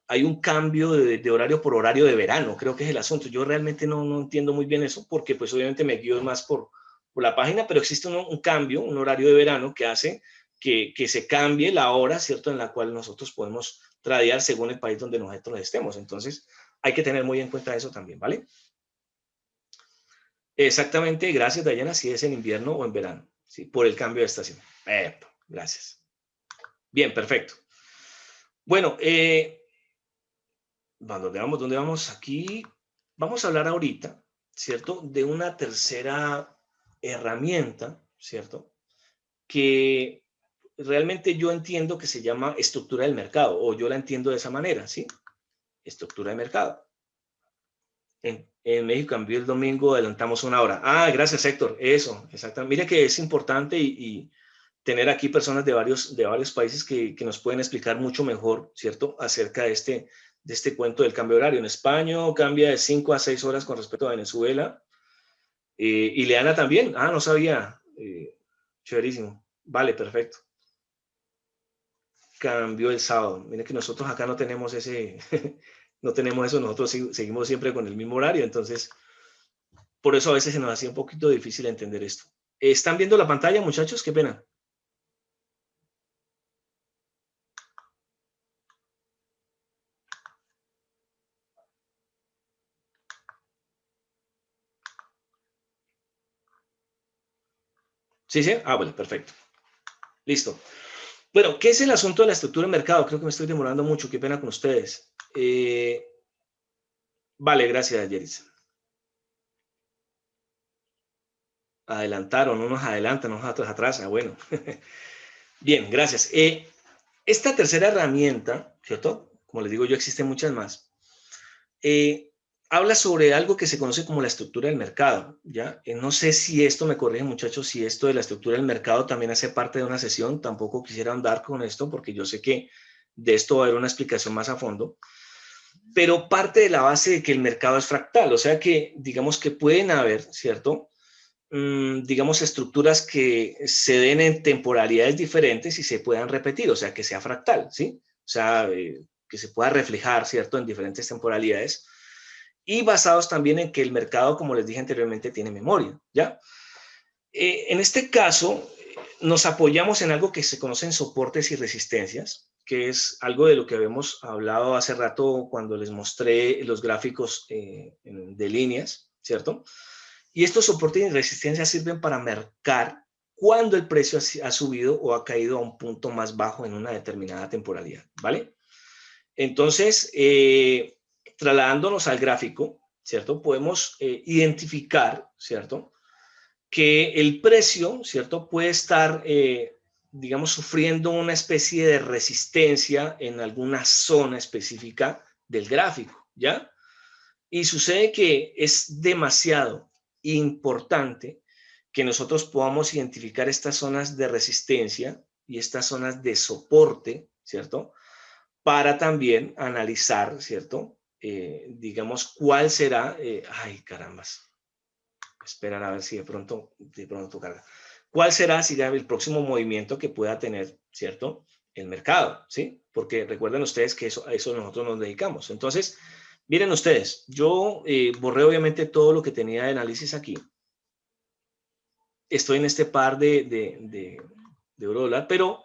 hay un cambio de horario por horario de verano, creo que es el asunto. Yo realmente no entiendo muy bien eso porque pues obviamente me guío más por la página, pero existe un cambio, un horario de verano que hace que se cambie la hora, ¿cierto?, en la cual nosotros podemos tradear según el país donde nosotros estemos. Entonces, hay que tener muy en cuenta eso también, ¿vale? Exactamente, gracias, Dayana, si es en invierno o en verano, ¿sí? Por el cambio de estación. Gracias. Bien, perfecto. Bueno, ¿dónde vamos? Aquí vamos a hablar ahorita, ¿cierto? De una tercera herramienta, ¿cierto? Que realmente yo entiendo que se llama estructura del mercado, o yo la entiendo de esa manera, ¿sí? Estructura de mercado. En México cambió el domingo, adelantamos una hora. Ah, gracias, Héctor. Eso, exactamente. Mire que es importante y tener aquí personas de varios países que nos pueden explicar mucho mejor, ¿cierto?, acerca de este cuento del cambio de horario. En España cambia de 5 a 6 horas con respecto a Venezuela. Y Leana también. Ah, no sabía. Chéverísimo. Vale, perfecto. Cambió el sábado. Mire que nosotros acá no tenemos no tenemos eso. Nosotros seguimos siempre con el mismo horario. Entonces, por eso a veces se nos hacía un poquito difícil entender esto. ¿Están viendo la pantalla, muchachos? Qué pena. ¿Sí, sí? Ah, bueno, perfecto. Listo. Bueno, ¿qué es el asunto de la estructura de mercado? Creo que me estoy demorando mucho, qué pena con ustedes. Vale, gracias, Yeris. Adelantaron, unos adelantan, unos atrasan. Bueno, bien, gracias. Esta tercera herramienta, ¿cierto? Como les digo yo, existen muchas más. Habla sobre algo que se conoce como la estructura del mercado, ¿ya? No sé si esto, me corrigen, muchachos, si esto de la estructura del mercado también hace parte de una sesión. Tampoco quisiera andar con esto porque yo sé que de esto va a haber una explicación más a fondo, pero parte de la base de que el mercado es fractal, o sea que digamos que pueden haber, ¿cierto? Digamos, estructuras que se den en temporalidades diferentes y se puedan repetir, o sea, que sea fractal, ¿sí? O sea, que se pueda reflejar, ¿cierto?, en diferentes temporalidades y basados también en que el mercado, como les dije anteriormente, tiene memoria, ¿ya? En este caso, nos apoyamos en algo que se conocen soportes y resistencias, que es algo de lo que habíamos hablado hace rato cuando les mostré los gráficos de líneas, ¿cierto? Y estos soportes y resistencias sirven para marcar cuándo el precio ha subido o ha caído a un punto más bajo en una determinada temporalidad, ¿vale? Entonces, trasladándonos al gráfico, ¿cierto? Podemos identificar, ¿cierto?, que el precio, ¿cierto?, puede estar, digamos, sufriendo una especie de resistencia en alguna zona específica del gráfico, ¿ya? Y sucede que es demasiado importante que nosotros podamos identificar estas zonas de resistencia y estas zonas de soporte, ¿cierto? Para también analizar, ¿cierto? Digamos, cuál será, ay, carambas, esperar a ver si de pronto carga. ¿Cuál será si el próximo movimiento que pueda tener, ¿cierto? El mercado, ¿sí? Porque recuerden ustedes que a eso nosotros nos dedicamos. Entonces, miren ustedes, yo borré obviamente todo lo que tenía de análisis aquí. Estoy en este par de euro dólar, pero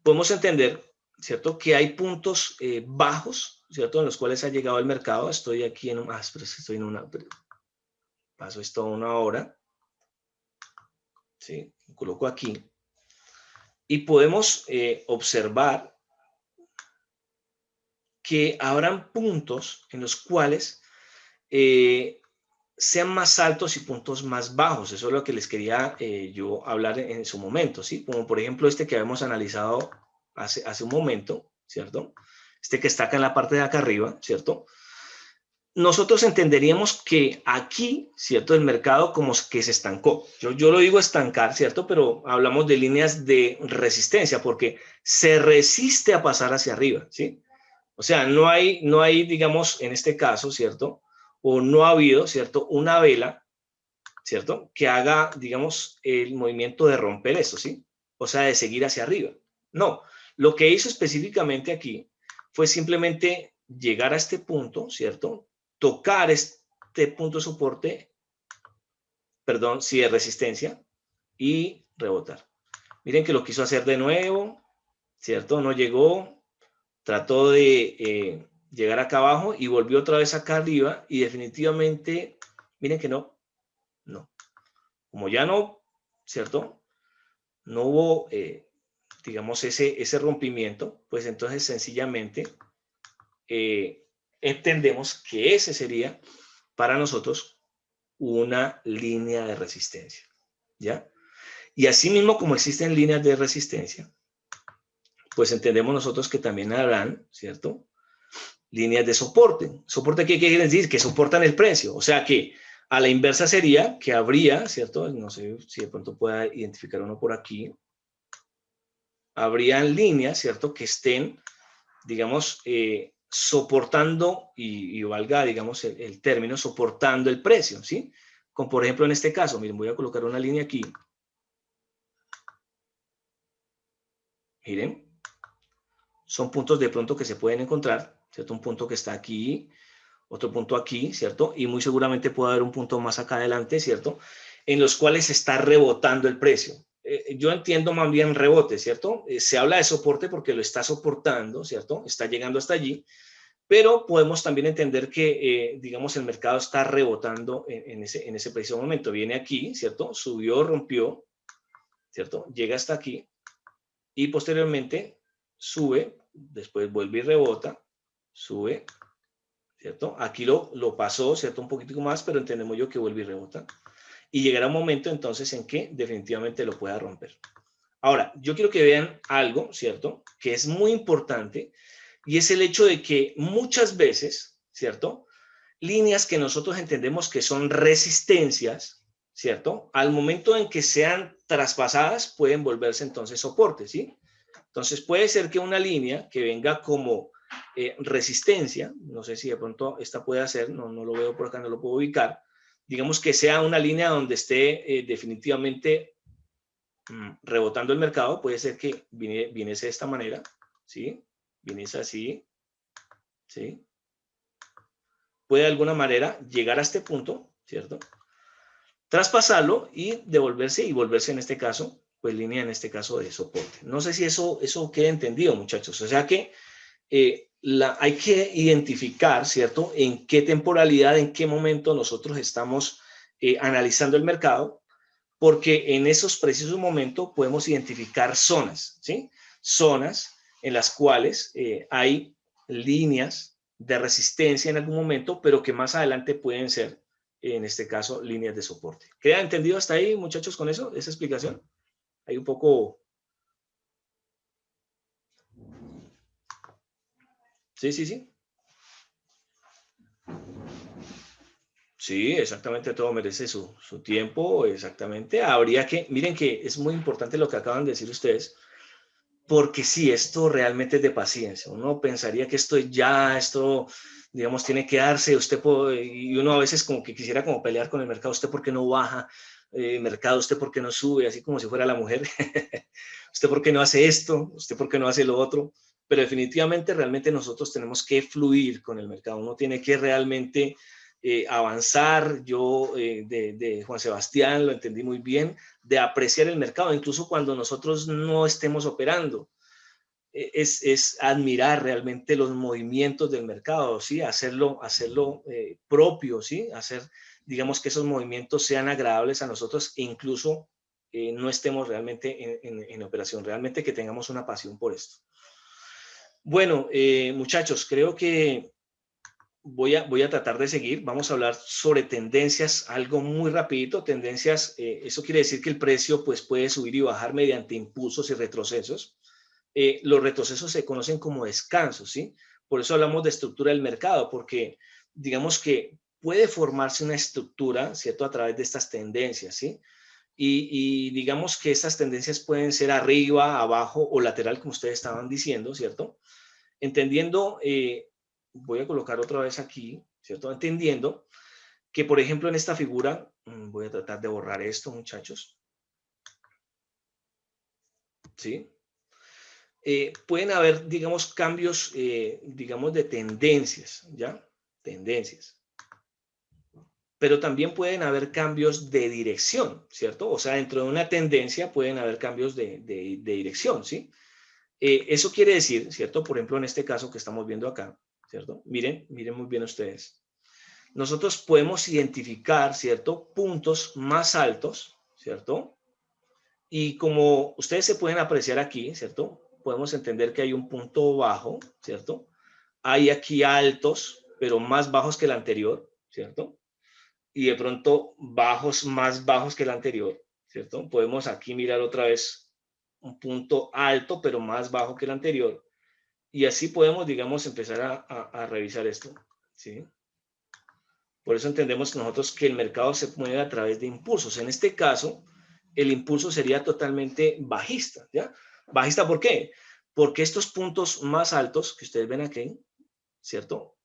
podemos entender, ¿cierto? Que hay puntos bajos, ¿cierto? En los cuales ha llegado el mercado. Estoy aquí en un, pero estoy en una, paso esto a una hora, ¿sí? Coloco aquí y podemos observar que habrán puntos en los cuales sean más altos y puntos más bajos. Eso es lo que les quería yo hablar en su momento, ¿sí? Como por ejemplo este que habíamos analizado hace un momento, ¿cierto? Este que está acá en la parte de acá arriba, ¿cierto? Nosotros entenderíamos que aquí, ¿cierto? El mercado como que se estancó. Yo lo digo estancar, ¿cierto? Pero hablamos de líneas de resistencia porque se resiste a pasar hacia arriba, ¿sí? O sea, no hay, digamos, en este caso, ¿cierto? O no ha habido, ¿cierto? Una vela, ¿cierto? Que haga, digamos, el movimiento de romper eso, ¿sí? O sea, de seguir hacia arriba. No, lo que hizo específicamente aquí fue simplemente llegar a este punto, ¿cierto? Tocar este punto de soporte, perdón, sí, de resistencia y rebotar. Miren que lo quiso hacer de nuevo, ¿cierto? No llegó, trató de llegar acá abajo y volvió otra vez acá arriba y definitivamente, miren que no. Como ya no, ¿cierto? No hubo, digamos, ese rompimiento, pues entonces sencillamente entendemos que ese sería para nosotros una línea de resistencia, ¿ya? Y asimismo, como existen líneas de resistencia, pues entendemos nosotros que también habrán, ¿cierto? Líneas de soporte. ¿Soporte qué quiere decir? Que soportan el precio. O sea que a la inversa sería que habría, ¿cierto? No sé si de pronto pueda identificar uno por aquí. Habrían líneas, ¿cierto? Que estén, digamos, soportando, y valga, digamos, el término, soportando el precio, ¿sí? Como por ejemplo en este caso, miren, voy a colocar una línea aquí. Miren, son puntos de pronto que se pueden encontrar, ¿cierto? Un punto que está aquí, otro punto aquí, ¿cierto? Y muy seguramente puede haber un punto más acá adelante, ¿cierto? En los cuales está rebotando el precio. Yo entiendo más bien rebote, ¿cierto? Se habla de soporte porque lo está soportando, ¿cierto? Está llegando hasta allí, pero podemos también entender que, digamos, el mercado está rebotando en ese preciso momento. Viene aquí, ¿cierto? Subió, rompió, ¿cierto? Llega hasta aquí y posteriormente sube, después vuelve y rebota, sube, ¿cierto? Aquí lo pasó, ¿cierto? Un poquitico más, pero entendemos yo que vuelve y rebota. Y llegará un momento entonces en que definitivamente lo pueda romper. Ahora, yo quiero que vean algo, ¿cierto? Que es muy importante y es el hecho de que muchas veces, ¿cierto? Líneas que nosotros entendemos que son resistencias, ¿cierto? Al momento en que sean traspasadas pueden volverse entonces soporte, ¿sí? Entonces puede ser que una línea que venga como resistencia, no sé si de pronto esta puede hacer, no lo veo por acá, no lo puedo ubicar, digamos que sea una línea donde esté definitivamente rebotando el mercado, puede ser que viniese de esta manera, ¿sí? Viniese así, ¿sí? Puede de alguna manera llegar a este punto, ¿cierto? Traspasarlo y devolverse y volverse en este caso, pues línea en este caso de soporte. No sé si eso queda entendido, muchachos. O sea que hay que identificar, ¿cierto? En qué temporalidad, en qué momento nosotros estamos analizando el mercado, porque en esos precisos momentos podemos identificar zonas, ¿sí? Zonas en las cuales hay líneas de resistencia en algún momento, pero que más adelante pueden ser, en este caso, líneas de soporte. ¿Queda entendido hasta ahí, muchachos, con eso, esa explicación? Hay un poco... Sí, sí, sí. Sí, exactamente, todo merece su tiempo, exactamente. Habría que, miren que es muy importante lo que acaban de decir ustedes, porque sí, esto realmente es de paciencia. Uno pensaría que esto, digamos, tiene que darse, y uno a veces como que quisiera como pelear con el mercado, usted por qué no baja, mercado, usted por qué no sube, así como si fuera la mujer, usted por qué no hace esto, usted por qué no hace lo otro, pero definitivamente realmente nosotros tenemos que fluir con el mercado, uno tiene que realmente avanzar. Yo de Juan Sebastián lo entendí muy bien, de apreciar el mercado, incluso cuando nosotros no estemos operando. Es admirar realmente los movimientos del mercado, ¿sí? Hacerlo propio, ¿sí? Hacer, digamos, que esos movimientos sean agradables a nosotros e incluso no estemos realmente en operación, realmente que tengamos una pasión por esto. Bueno, muchachos, creo que voy a tratar de seguir. Vamos a hablar sobre tendencias, algo muy rapidito. Tendencias, eso quiere decir que el precio pues, puede subir y bajar mediante impulsos y retrocesos. Los retrocesos se conocen como descansos, ¿sí? Por eso hablamos de estructura del mercado, porque digamos que puede formarse una estructura, ¿cierto? A través de estas tendencias, ¿sí? Y digamos que estas tendencias pueden ser arriba, abajo o lateral, como ustedes estaban diciendo, ¿cierto? Entendiendo, voy a colocar otra vez aquí, ¿cierto? Entendiendo que, por ejemplo, en esta figura, voy a tratar de borrar esto, muchachos, ¿sí? Pueden haber, digamos, cambios, digamos, de tendencias, ¿ya? Tendencias. Pero también pueden haber cambios de dirección, ¿cierto? O sea, dentro de una tendencia pueden haber cambios de dirección, ¿sí? Eso quiere decir, ¿cierto? Por ejemplo, en este caso que estamos viendo acá, ¿cierto? Miren muy bien ustedes. Nosotros podemos identificar, ¿cierto? Puntos más altos, ¿cierto? Y como ustedes se pueden apreciar aquí, ¿cierto? Podemos entender que hay un punto bajo, ¿cierto? Hay aquí altos, pero más bajos que el anterior, ¿cierto? Y de pronto bajos más bajos que el anterior, ¿cierto? Podemos aquí mirar otra vez un punto alto, pero más bajo que el anterior. Y así podemos, digamos, empezar a revisar esto, ¿sí? Por eso entendemos nosotros que el mercado se mueve a través de impulsos. En este caso, el impulso sería totalmente bajista, ¿ya? ¿Bajista por qué? Porque estos puntos más altos que ustedes ven aquí, ¿cierto?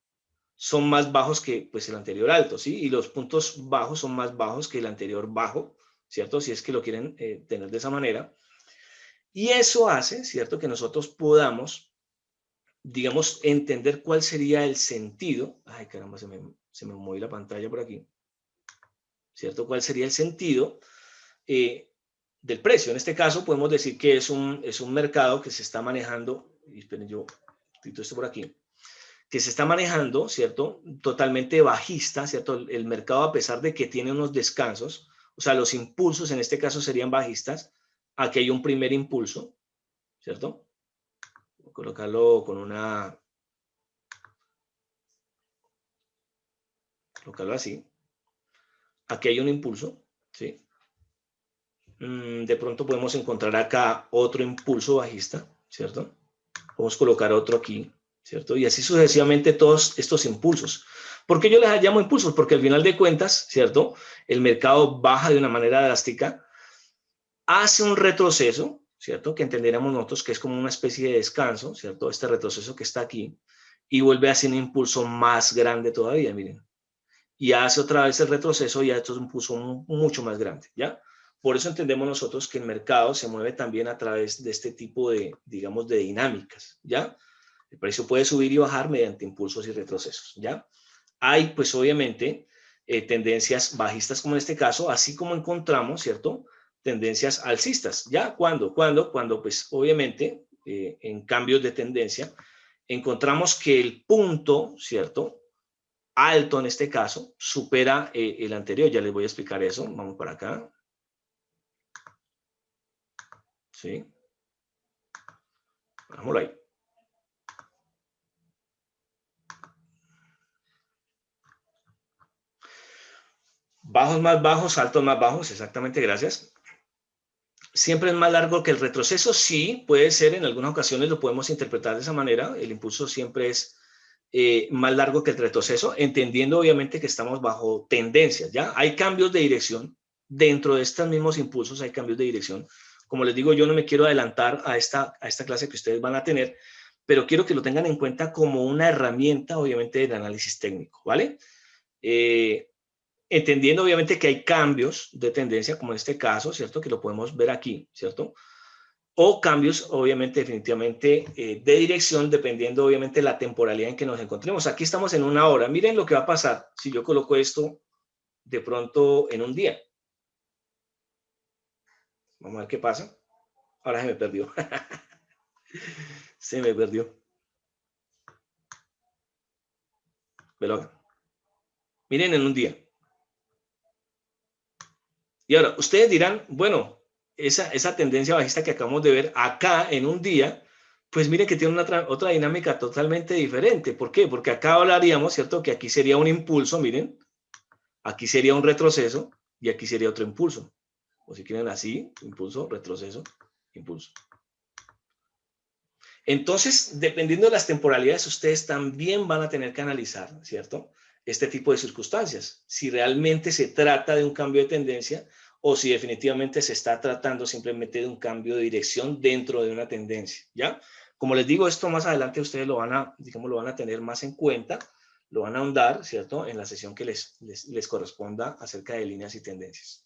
Son más bajos que pues, el anterior alto, ¿sí? Y los puntos bajos son más bajos que el anterior bajo, ¿cierto? Si es que lo quieren tener de esa manera. Y eso hace, ¿cierto? Que nosotros podamos, digamos, entender cuál sería el sentido. Ay, caramba, se me movió la pantalla por aquí. ¿Cierto? ¿Cuál sería el sentido del precio? En este caso podemos decir que es un mercado que se está manejando, y esperen, yo quito esto por aquí, que se está manejando, ¿cierto? Totalmente bajista, ¿cierto? El mercado, a pesar de que tiene unos descansos, o sea, los impulsos en este caso serían bajistas. Aquí hay un primer impulso, ¿cierto? Voy a colocarlo con colocarlo así. Aquí hay un impulso, ¿sí? De pronto podemos encontrar acá otro impulso bajista, ¿cierto? Podemos colocar otro aquí, ¿cierto? Y así sucesivamente todos estos impulsos. ¿Por qué yo les llamo impulsos? Porque al final de cuentas, ¿cierto? El mercado baja de una manera drástica, hace un retroceso, ¿cierto? Que entenderíamos nosotros que es como una especie de descanso, ¿cierto? Este retroceso que está aquí, y vuelve a hacer un impulso más grande todavía, miren. Y hace otra vez el retroceso y esto es un impulso mucho más grande, ¿ya? Por eso entendemos nosotros que el mercado se mueve también a través de este tipo de, digamos, de dinámicas, ¿ya? El precio puede subir y bajar mediante impulsos y retrocesos, ¿ya? Hay, pues, obviamente, tendencias bajistas como en este caso, así como encontramos, ¿cierto? Tendencias alcistas, ¿ya? ¿Cuándo? Cuando, pues, obviamente, en cambios de tendencia, encontramos que el punto, ¿cierto? Alto en este caso, supera el anterior. Ya les voy a explicar eso. Vamos para acá. ¿Sí? Vámonos ahí. Bajos más bajos, altos más bajos. Exactamente, gracias. Siempre es más largo que el retroceso. Sí, puede ser. En algunas ocasiones lo podemos interpretar de esa manera. El impulso siempre es más largo que el retroceso, entendiendo obviamente que estamos bajo tendencias, ¿ya? Hay cambios de dirección. Dentro de estos mismos impulsos hay cambios de dirección, Como les digo, yo no me quiero adelantar a esta clase que ustedes van a tener, pero quiero que lo tengan en cuenta como una herramienta, obviamente, del análisis técnico, ¿vale? Entendiendo, obviamente, que hay cambios de tendencia, como en este caso, ¿cierto? Que lo podemos ver aquí, ¿cierto? O cambios, obviamente, definitivamente, de dirección, dependiendo, obviamente, la temporalidad en que nos encontremos. Aquí estamos en una hora. Miren lo que va a pasar si yo coloco esto de pronto en un día. Vamos a ver qué pasa. Ahora se me perdió. Se me perdió. Pero miren en un día. Y ahora, ustedes dirán, bueno, esa tendencia bajista que acabamos de ver acá en un día, pues miren que tiene otra dinámica totalmente diferente. ¿Por qué? Porque acá hablaríamos, ¿cierto? Que aquí sería un impulso, miren. Aquí sería un retroceso y aquí sería otro impulso. O si quieren así, impulso, retroceso, impulso. Entonces, dependiendo de las temporalidades, ustedes también van a tener que analizar, ¿cierto? Este tipo de circunstancias. Si realmente se trata de un cambio de tendencia o si definitivamente se está tratando simplemente de un cambio de dirección dentro de una tendencia, ¿ya? Como les digo, esto más adelante ustedes lo van a, digamos, lo van a tener más en cuenta, lo van a ahondar, ¿cierto? En la sesión que les corresponda acerca de líneas y tendencias.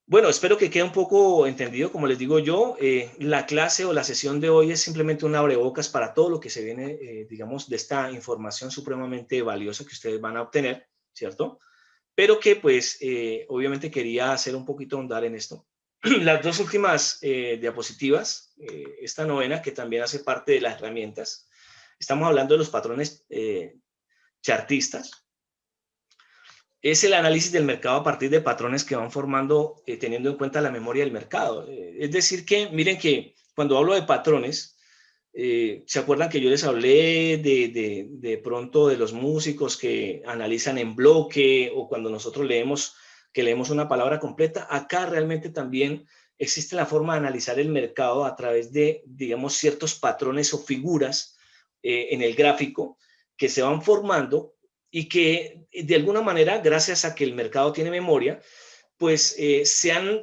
Bueno, espero que quede un poco entendido. Como les digo yo, la clase o la sesión de hoy es simplemente un abrebocas para todo lo que se viene, digamos, de esta información supremamente valiosa que ustedes van a obtener, ¿cierto? Pero que, pues, obviamente quería hacer un poquito ahondar en esto. Las dos últimas diapositivas, esta novena, que también hace parte de las herramientas, estamos hablando de los patrones chartistas. Es el análisis del mercado a partir de patrones que van formando teniendo en cuenta la memoria del mercado. Es decir que, miren que cuando hablo de patrones, ¿se acuerdan que yo les hablé de pronto de los músicos que analizan en bloque o cuando nosotros leemos una palabra completa? Acá realmente también existe la forma de analizar el mercado a través de, digamos, ciertos patrones o figuras en el gráfico que se van formando y que de alguna manera, gracias a que el mercado tiene memoria, pues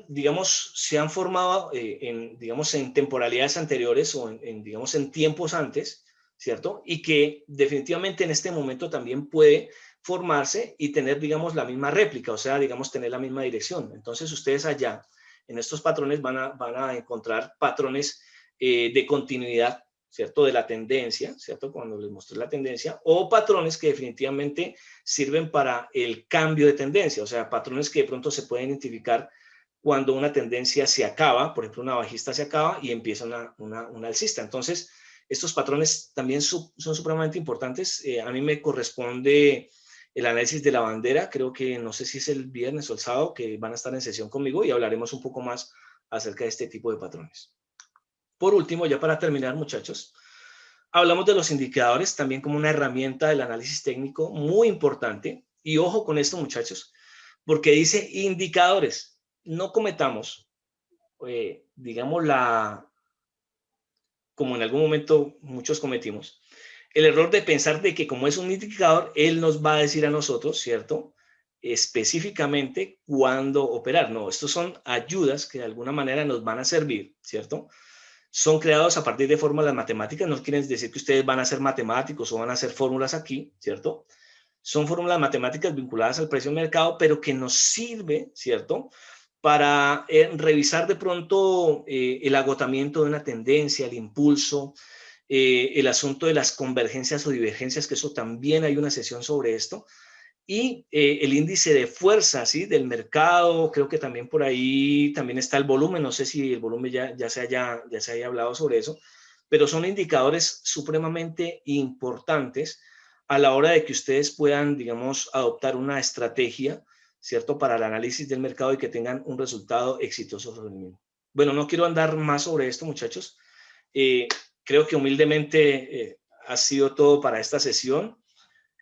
digamos, se han formado digamos, en temporalidades anteriores o digamos, en tiempos antes, ¿cierto? Y que definitivamente en este momento también puede formarse y tener, digamos, la misma réplica, o sea, digamos, tener la misma dirección. Entonces, ustedes allá, en estos patrones, van a encontrar patrones de continuidad, ¿cierto? De la tendencia, ¿cierto? Cuando les mostré la tendencia, o patrones que definitivamente sirven para el cambio de tendencia, o sea, patrones que de pronto se pueden identificar cuando una tendencia se acaba, por ejemplo, una bajista se acaba y empieza una alcista. Entonces, estos patrones también son supremamente importantes. A mí me corresponde el análisis de la bandera, creo que no sé si es el viernes o el sábado, que van a estar en sesión conmigo y hablaremos un poco más acerca de este tipo de patrones. Por último, ya para terminar, muchachos, hablamos de los indicadores también como una herramienta del análisis técnico muy importante. Y ojo con esto, muchachos, porque dice indicadores. No cometamos, digamos, como en algún momento muchos cometimos, el error de pensar de que como es un indicador, él nos va a decir a nosotros, ¿cierto? Específicamente cuándo operar. No, estos son ayudas que de alguna manera nos van a servir, ¿cierto? Son creados a partir de fórmulas matemáticas, no quieren decir que ustedes van a ser matemáticos o van a hacer fórmulas aquí, ¿cierto? Son fórmulas matemáticas vinculadas al precio de mercado, pero que nos sirve, ¿cierto? Para revisar de pronto el agotamiento de una tendencia, el impulso, el asunto de las convergencias o divergencias, que eso también hay una sesión sobre esto, y el índice de fuerza, ¿sí? Del mercado, creo que también por ahí también está el volumen, no sé si el volumen ya se haya hablado sobre eso, pero son indicadores supremamente importantes a la hora de que ustedes puedan, digamos, adoptar una estrategia, ¿cierto? Para el análisis del mercado y que tengan un resultado exitoso sobre el mismo. Bueno, no quiero andar más sobre esto, muchachos. Eh, Creo que humildemente ha sido todo para esta sesión.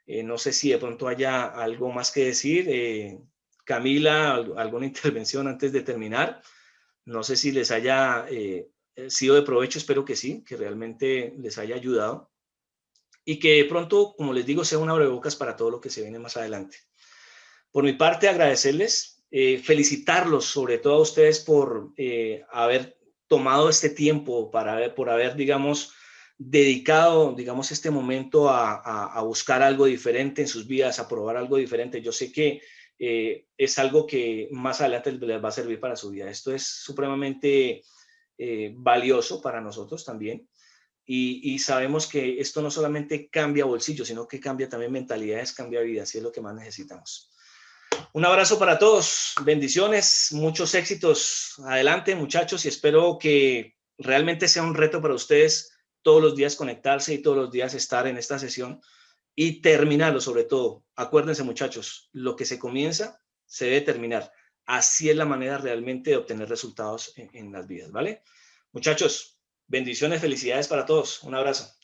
No sé si de pronto haya algo más que decir. Camila, alguna intervención antes de terminar. No sé si les haya sido de provecho, espero que sí, que realmente les haya ayudado y que de pronto, como les digo, sea un abrebocas para todo lo que se viene más adelante. Por mi parte, agradecerles felicitarlos sobre todo a ustedes por haber tomado este tiempo por haber, digamos, dedicado, digamos, este momento a buscar algo diferente en sus vidas, a probar algo diferente. Yo sé que es algo que más adelante les va a servir para su vida. Esto es supremamente valioso para nosotros también. Y sabemos que esto no solamente cambia bolsillos, sino que cambia también mentalidades, cambia vidas, y es lo que más necesitamos. Un abrazo para todos, bendiciones, muchos éxitos. Adelante, muchachos, y espero que realmente sea un reto para ustedes todos los días conectarse y todos los días estar en esta sesión y terminarlo sobre todo. Acuérdense, muchachos, lo que se comienza se debe terminar. Así es la manera realmente de obtener resultados en las vidas, ¿vale? Muchachos, bendiciones, felicidades para todos. Un abrazo.